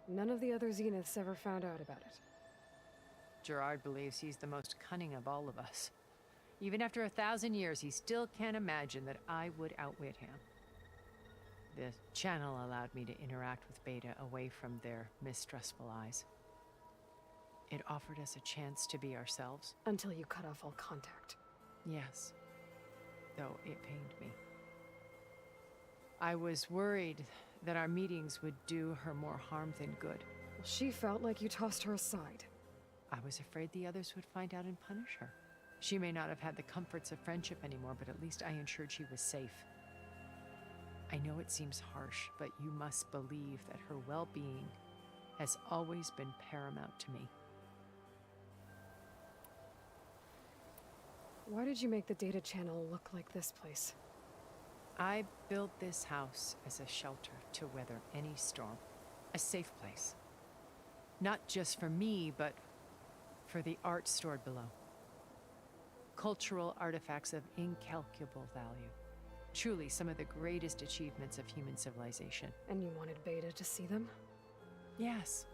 none of the other Zeniths ever found out about it. Gerard believes he's the most cunning of all of us. Even after 1,000 years, he still can't imagine that I would outwit him. The channel allowed me to interact with Beta away from their mistrustful eyes. It offered us a chance to be ourselves. Until you cut off all contact. Yes, though it pained me. I was worried that our meetings would do her more harm than good. She felt like you tossed her aside. I was afraid the others would find out and punish her. She may not have had the comforts of friendship anymore, but at least I ensured she was safe. I know it seems harsh, but you must believe that her well-being has always been paramount to me. Why did you make the data channel look like this place? I built this house as a shelter to weather any storm. A safe place. Not just for me, but for the art stored below. Cultural artifacts of incalculable value. Truly some of the greatest achievements of human civilization. And you wanted Beta to see them? Yes.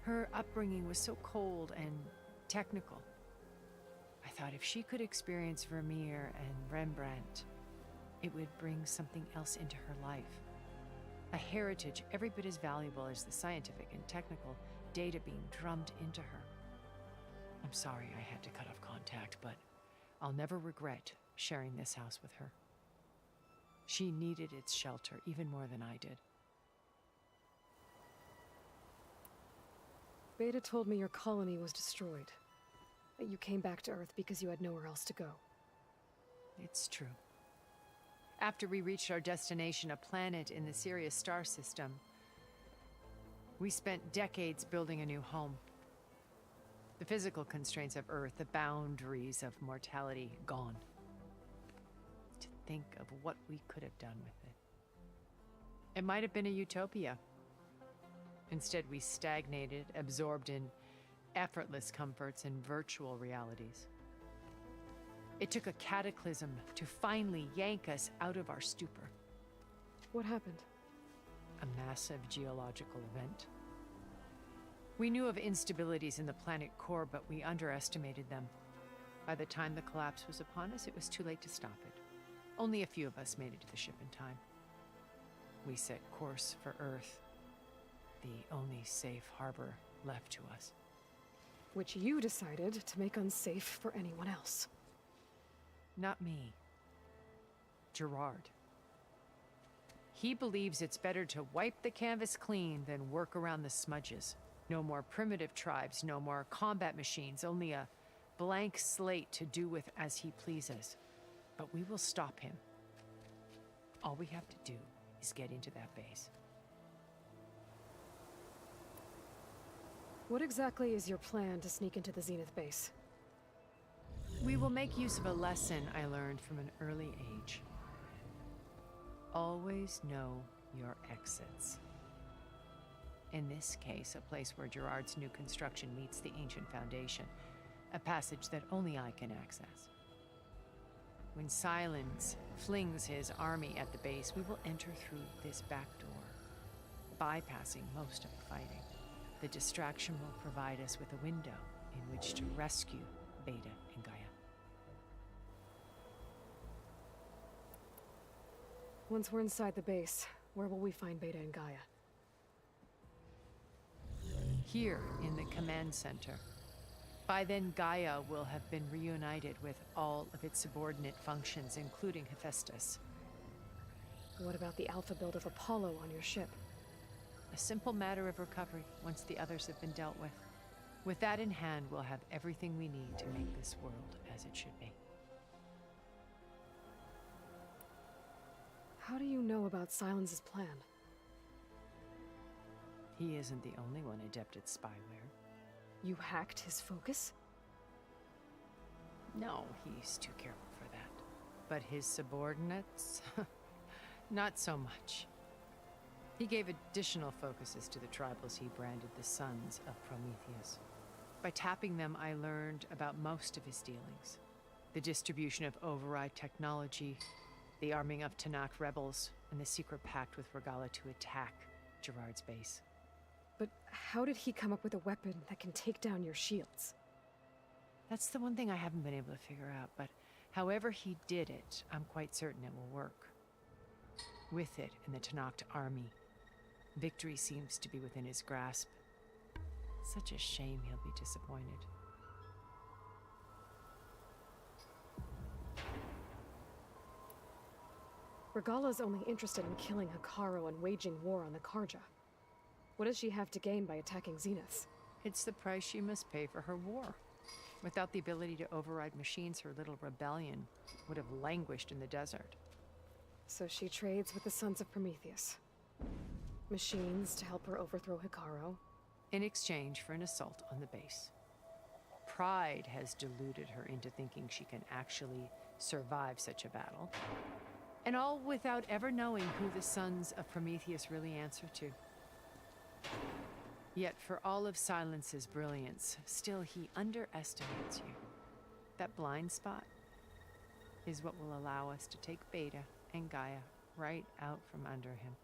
Her upbringing was so cold and technical. I thought if she could experience Vermeer and Rembrandt, it would bring something else into her life. A heritage every bit as valuable as the scientific and technical data being drummed into her. I'm sorry I had to cut off contact, but I'll never regret sharing this house with her. She needed its shelter even more than I did. Beta told me your colony was destroyed. That you came back to Earth because you had nowhere else to go. It's true. After we reached our destination, a planet in the Sirius star system, we spent decades building a new home. The physical constraints of Earth, the boundaries of mortality, gone. To think of what we could have done with it. It might have been a utopia. Instead, we stagnated, absorbed in effortless comforts and virtual realities. It took a cataclysm to finally yank us out of our stupor. What happened? A massive geological event. We knew of instabilities in the planet core, but we underestimated them. By the time the collapse was upon us, it was too late to stop it. Only a few of us made it to the ship in time. We set course for Earth, the only safe harbor left to us. Which you decided to make unsafe for anyone else. Not me. Gerard. He believes it's better to wipe the canvas clean than work around the smudges. No more primitive tribes, no more combat machines, only a blank slate to do with as he pleases. But we will stop him. All we have to do is get into that base. What exactly is your plan to sneak into the Zenith base? We will make use of a lesson I learned from an early age. Always know your exits. In this case, a place where Gerard's new construction meets the ancient foundation, a passage that only I can access. When Silence flings his army at the base, we will enter through this back door, bypassing most of the fighting. The distraction will provide us with a window in which to rescue Beta and Gaia. Once we're inside the base, where will we find Beta and Gaia? Here in the command center. By then, Gaia will have been reunited with all of its subordinate functions, including Hephaestus. What about the alpha build of Apollo on your ship? A simple matter of recovery once the others have been dealt with. With that in hand, we'll have everything we need to make this world as it should be. How do you know about Silence's plan? He isn't the only one adept at spyware. You hacked his focus? No, he's too careful for that. But his subordinates? Not so much. He gave additional focuses to the tribals he branded the Sons of Prometheus. By tapping them, I learned about most of his dealings. The distribution of override technology, the arming of Tanakh rebels, and the secret pact with Regala to attack Gerard's base. But how did he come up with a weapon that can take down your shields? That's the one thing I haven't been able to figure out, but however he did it, I'm quite certain it will work. With it and the Tanakh army, victory seems to be within his grasp. Such a shame he'll be disappointed. Regala's only interested in killing Hekarro and waging war on the Karja. What does she have to gain by attacking Zeniths? It's the price she must pay for her war. Without the ability to override machines, her little rebellion would have languished in the desert. So she trades with the Sons of Prometheus. Machines to help her overthrow Hekarro. In exchange for an assault on the base. Pride has deluded her into thinking she can actually survive such a battle. And all without ever knowing who the Sons of Prometheus really answer to. Yet for all of Silence's brilliance, still he underestimates you. That blind spot is what will allow us to take Beta and Gaia right out from under him.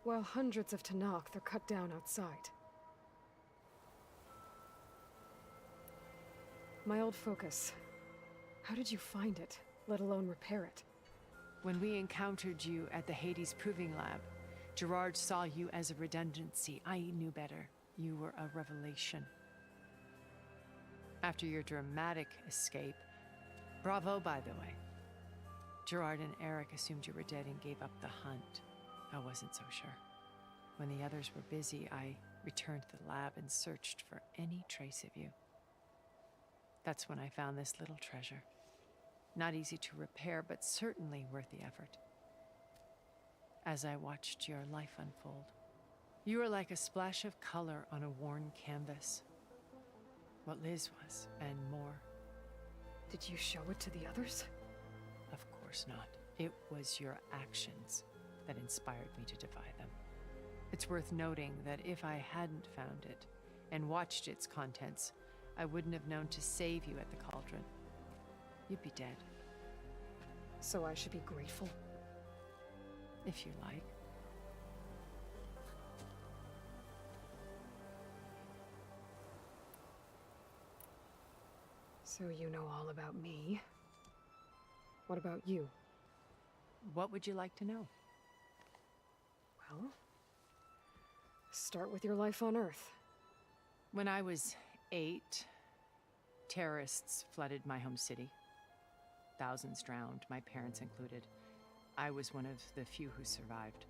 While hundreds of Tanakh are cut down outside. My old focus. How did you find it, let alone repair it? When we encountered you at the Hades Proving Lab, Gerard saw you as a redundancy. I knew better. You were a revelation. After your dramatic escape, bravo, by the way. Gerard and Eric assumed you were dead and gave up the hunt. I wasn't so sure. When the others were busy, I returned to the lab and searched for any trace of you. That's when I found this little treasure. Not easy to repair, but certainly worth the effort. As I watched your life unfold, you were like a splash of color on a worn canvas. What Liz was, and more. Did you show it to the others? Of course not. It was your actions that inspired me to defy them. It's worth noting that if I hadn't found it and watched its contents, I wouldn't have known to save you at the cauldron. you'd be dead, So I should be grateful? if you like. So you know all about me. What about you? What would you like to know? Well, start with your life on Earth. When I was 8, terrorists flooded my home city. Thousands drowned, my parents included. I was one of the few who survived.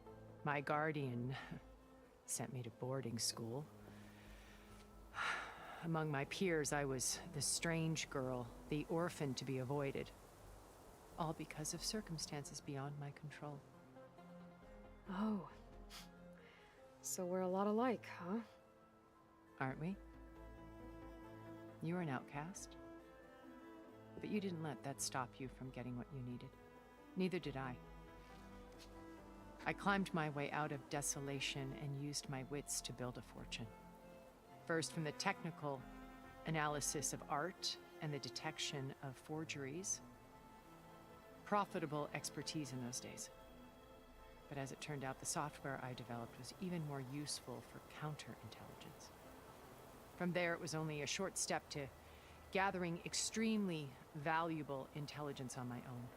My guardian sent me to boarding school. Among my peers, I was the strange girl, the orphan to be avoided. All because of circumstances beyond my control. Oh. So we're a lot alike, huh? Aren't we? You were an outcast. But you didn't let that stop you from getting what you needed. Neither did I. I climbed my way out of desolation and used my wits to build a fortune. First, from the technical analysis of art and the detection of forgeries. Profitable expertise in those days. But as it turned out, the software I developed was even more useful for counterintelligence. From there, it was only a short step to gathering extremely valuable intelligence on my own.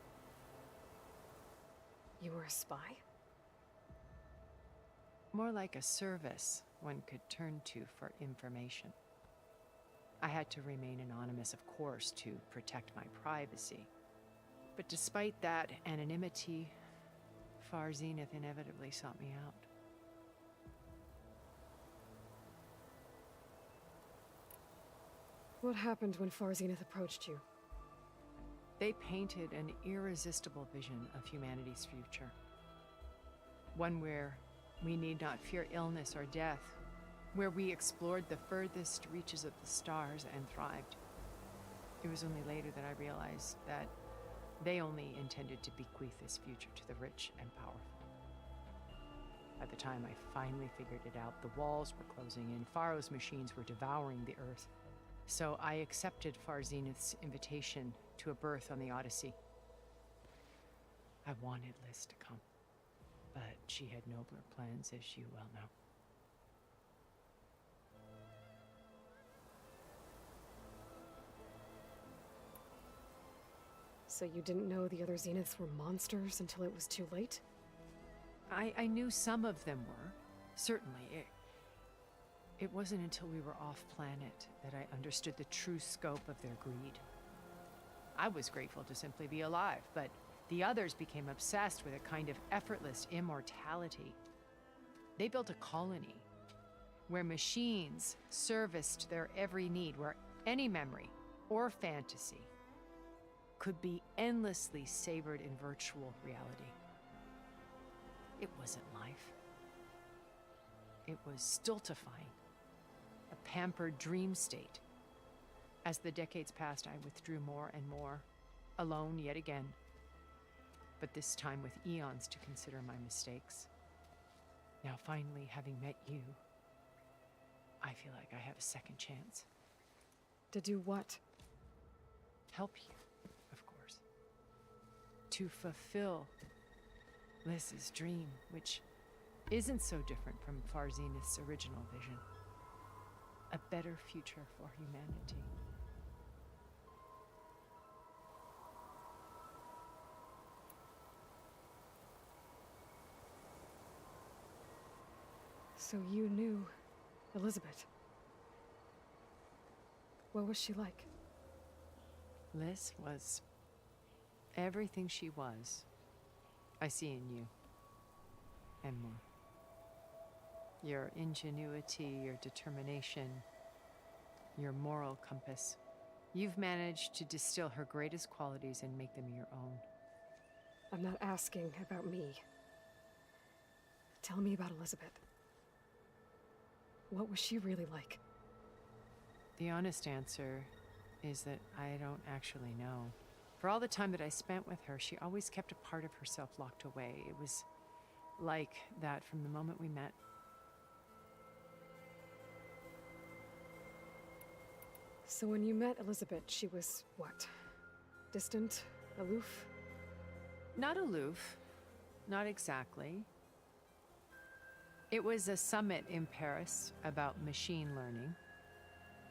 You were a spy? More like a service one could turn to for information. I had to remain anonymous, of course, to protect my privacy. But despite that anonymity, Far Zenith inevitably sought me out. What happened when Far Zenith approached you? They painted an irresistible vision of humanity's future. One where we need not fear illness or death, where we explored the furthest reaches of the stars and thrived. It was only later that I realized that they only intended to bequeath this future to the rich and powerful. By the time I finally figured it out, the walls were closing in, Pharaoh's machines were devouring the Earth. So I accepted Far Zenith's invitation to a berth on the Odyssey. I wanted Liz to come, but she had nobler plans, as you well know. So you didn't know the other Zeniths were monsters until it was too late? I knew some of them were, certainly. It wasn't until we were off-planet that I understood the true scope of their greed. I was grateful to simply be alive, but the others became obsessed with a kind of effortless immortality. They built a colony where machines serviced their every need, where any memory or fantasy could be endlessly savored in virtual reality. It wasn't life. It was stultifying, a pampered dream state. As the decades passed, I withdrew more and more, alone yet again, but this time with eons to consider my mistakes. Now finally, having met you, I feel like I have a second chance. To do what? Help you, of course. To fulfill Liz's dream, which isn't so different from Far Zenith's original vision. A better future for humanity. So you knew Elizabeth. What was she like? Liz was everything she was. I see in you. And more. Your ingenuity, your determination, your moral compass. You've managed to distill her greatest qualities and make them your own. I'm not asking about me. Tell me about Elizabeth. What was she really like? The honest answer is that I don't actually know. For all the time that I spent with her, she always kept a part of herself locked away. It was like that from the moment we met. So when you met Elizabeth, she was what? Distant? Aloof? Not aloof. Not exactly. It was a summit in Paris about machine learning,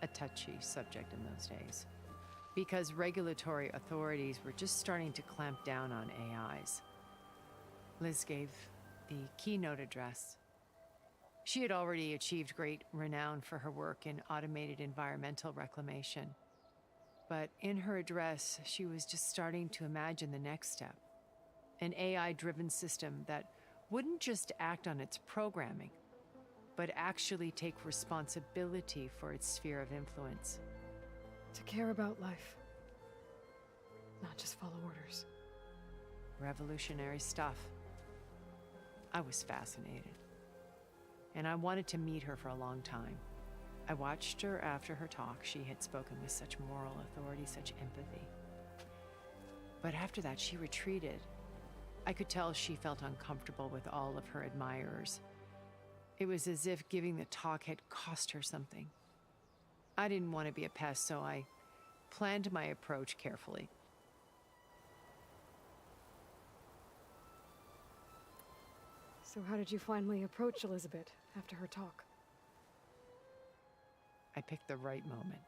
a touchy subject in those days, because regulatory authorities were just starting to clamp down on AIs. Liz gave the keynote address. She had already achieved great renown for her work in automated environmental reclamation. But in her address, she was just starting to imagine the next step, an AI-driven system that wouldn't just act on its programming, but actually take responsibility for its sphere of influence. To care about life. Not just follow orders. Revolutionary stuff. I was fascinated. And I wanted to meet her for a long time. I watched her after her talk. She had spoken with such moral authority, such empathy. But after that, she retreated. I could tell she felt uncomfortable with all of her admirers. It was as if giving the talk had cost her something. I didn't want to be a pest, so I planned my approach carefully. So how did you finally approach Elizabeth after her talk? I picked the right moment.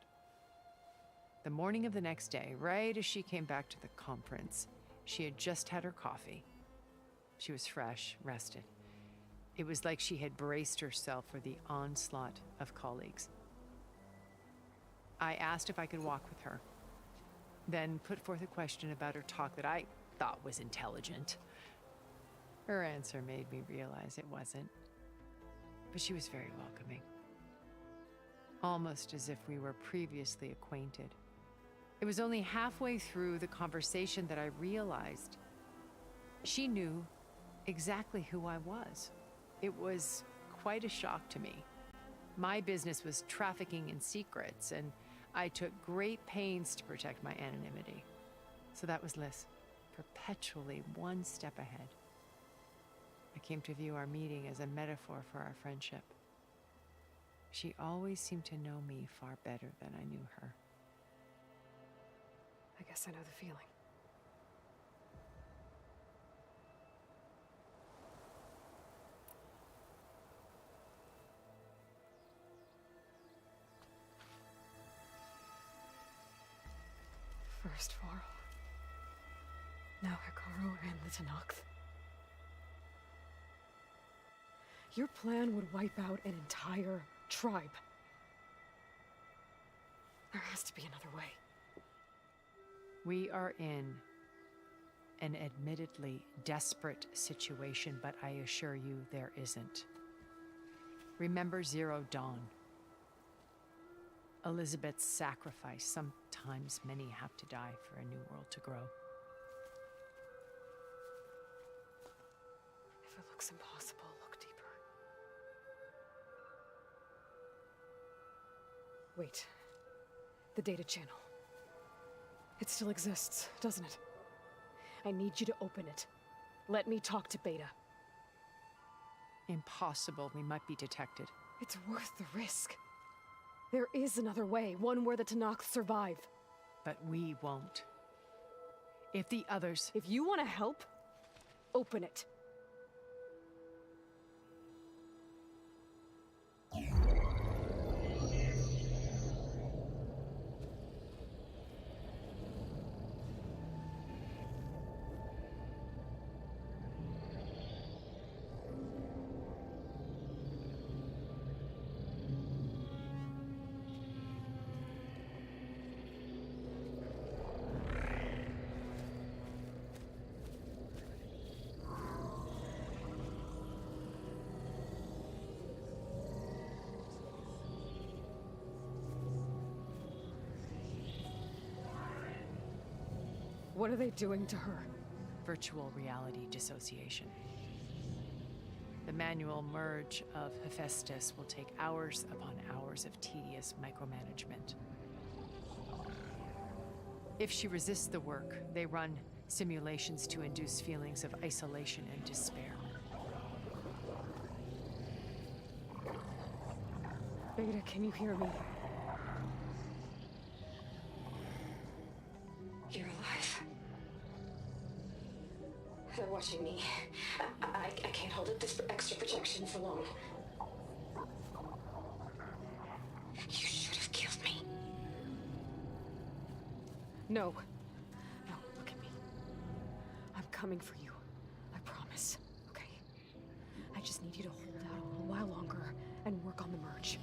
The morning of the next day, right as she came back to the conference, she had just had her coffee. She was fresh, rested. It was like she had braced herself for the onslaught of colleagues. I asked if I could walk with her, then put forth a question about her talk that I thought was intelligent. Her answer made me realize it wasn't, but she was very welcoming. Almost as if we were previously acquainted. It was only halfway through the conversation that I realized she knew exactly who I was. It was quite a shock to me. My business was trafficking in secrets, and I took great pains to protect my anonymity. So that was Liz, perpetually one step ahead. I came to view our meeting as a metaphor for our friendship. She always seemed to know me far better than I knew her. I guess I know the feeling. First Varl. Now Hikaru and the Tenakth. Your plan would wipe out an entire tribe. There has to be another way. We are in an admittedly desperate situation, but I assure you there isn't. Remember Zero Dawn. Elizabeth's sacrifice. Sometimes many have to die for a new world to grow. If it looks impossible, look deeper. Wait. The data channel. It still exists, doesn't it? I need you to open it. Let me talk to Beta. Impossible. We might be detected. It's worth the risk. There is another way, one where the Tenakth survive. But we won't. If the others... If you want to help, open it. What are they doing to her? Virtual reality dissociation. The manual merge of Hephaestus will take hours upon hours of tedious micromanagement. If she resists the work, they run simulations to induce feelings of isolation and despair. Beta, can you hear me? You're alive. They're watching me. I can't hold up this extra protection for long. You should have killed me. No. No, look at me. I'm coming for you. I promise. Okay? I just need you to hold out a little while longer and work on the merge.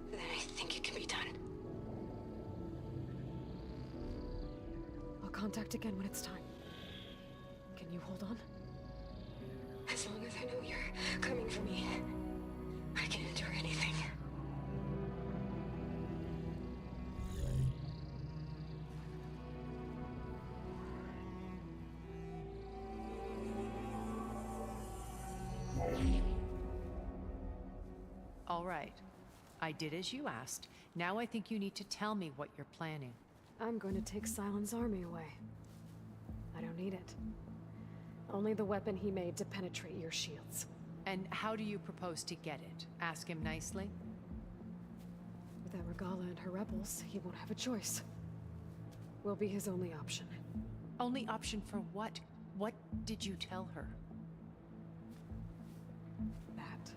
Then I think it can be done. I'll contact again when it's time. Can you hold on? As long as I know you're coming for me, I can endure anything. All right. I did as you asked. Now I think you need to tell me what you're planning. I'm going to take Silent's army away. I don't need it. Only the weapon he made to penetrate your shields. And how do you propose to get it? Ask him nicely? Without Regala and her rebels, he won't have a choice. We'll be his only option. Only option for what? What did you tell her? That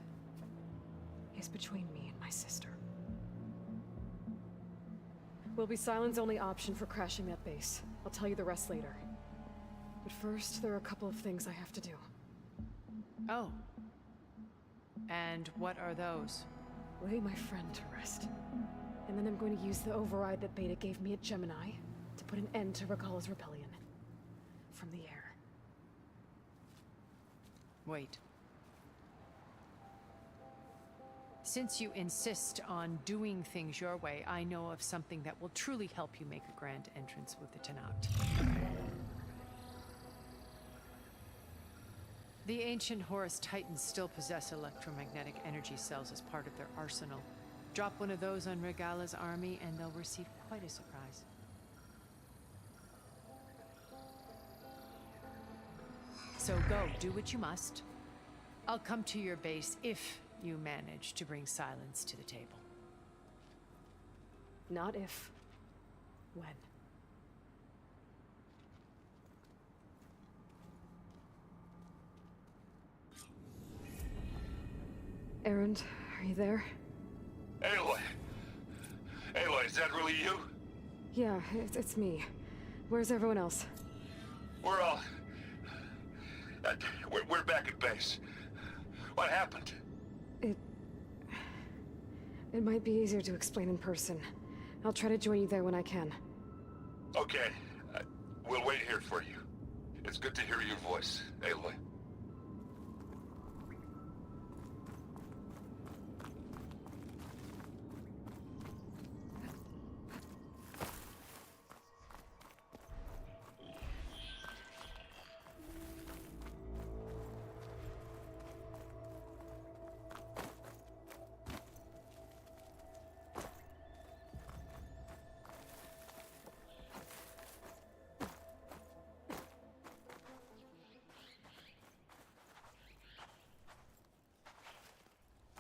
is between me and my sister. Will be Silent's only option for crashing that base. I'll tell you the rest later. But first, there are a couple of things I have to do. Oh. And what are those? Lay my friend to rest. And then I'm going to use the override that Beta gave me at Gemini to put an end to Regala's rebellion. From the air. Wait. Since you insist on doing things your way, I know of something that will truly help you make a grand entrance with the Tenat. The ancient Horus Titans still possess electromagnetic energy cells as part of their arsenal. Drop one of those on Regala's army and they'll receive quite a surprise. So go, do what you must. I'll come to your base if you manage to bring Silence to the table. Not if. When. Erend, are you there? Aloy! Aloy, is that really you? Yeah, it's me. Where's everyone else? We're all... we're back at base. What happened? It might be easier to explain in person. I'll try to join you there when I can. Okay. We'll wait here for you. It's good to hear your voice, Aloy.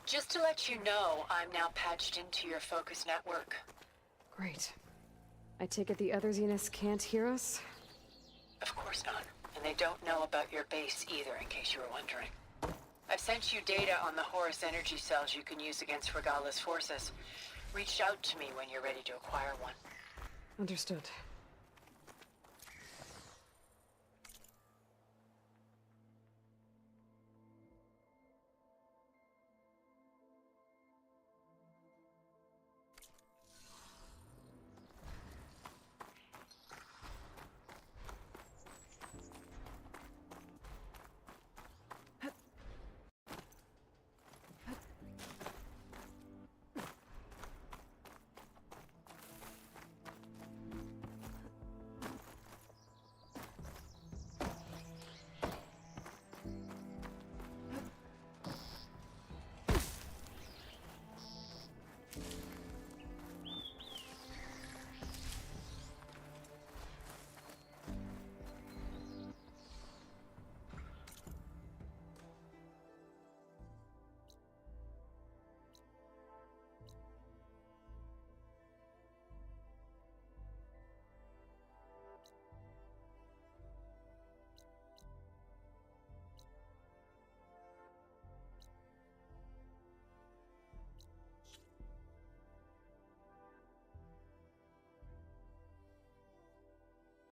Just to let you know, I'm now patched into your focus network. Great. I take it the other Zeniths can't hear us? Of course not. And they don't know about your base either, in case you were wondering. I've sent you data on the Horus energy cells you can use against Regala's forces. Reach out to me when you're ready to acquire one. Understood.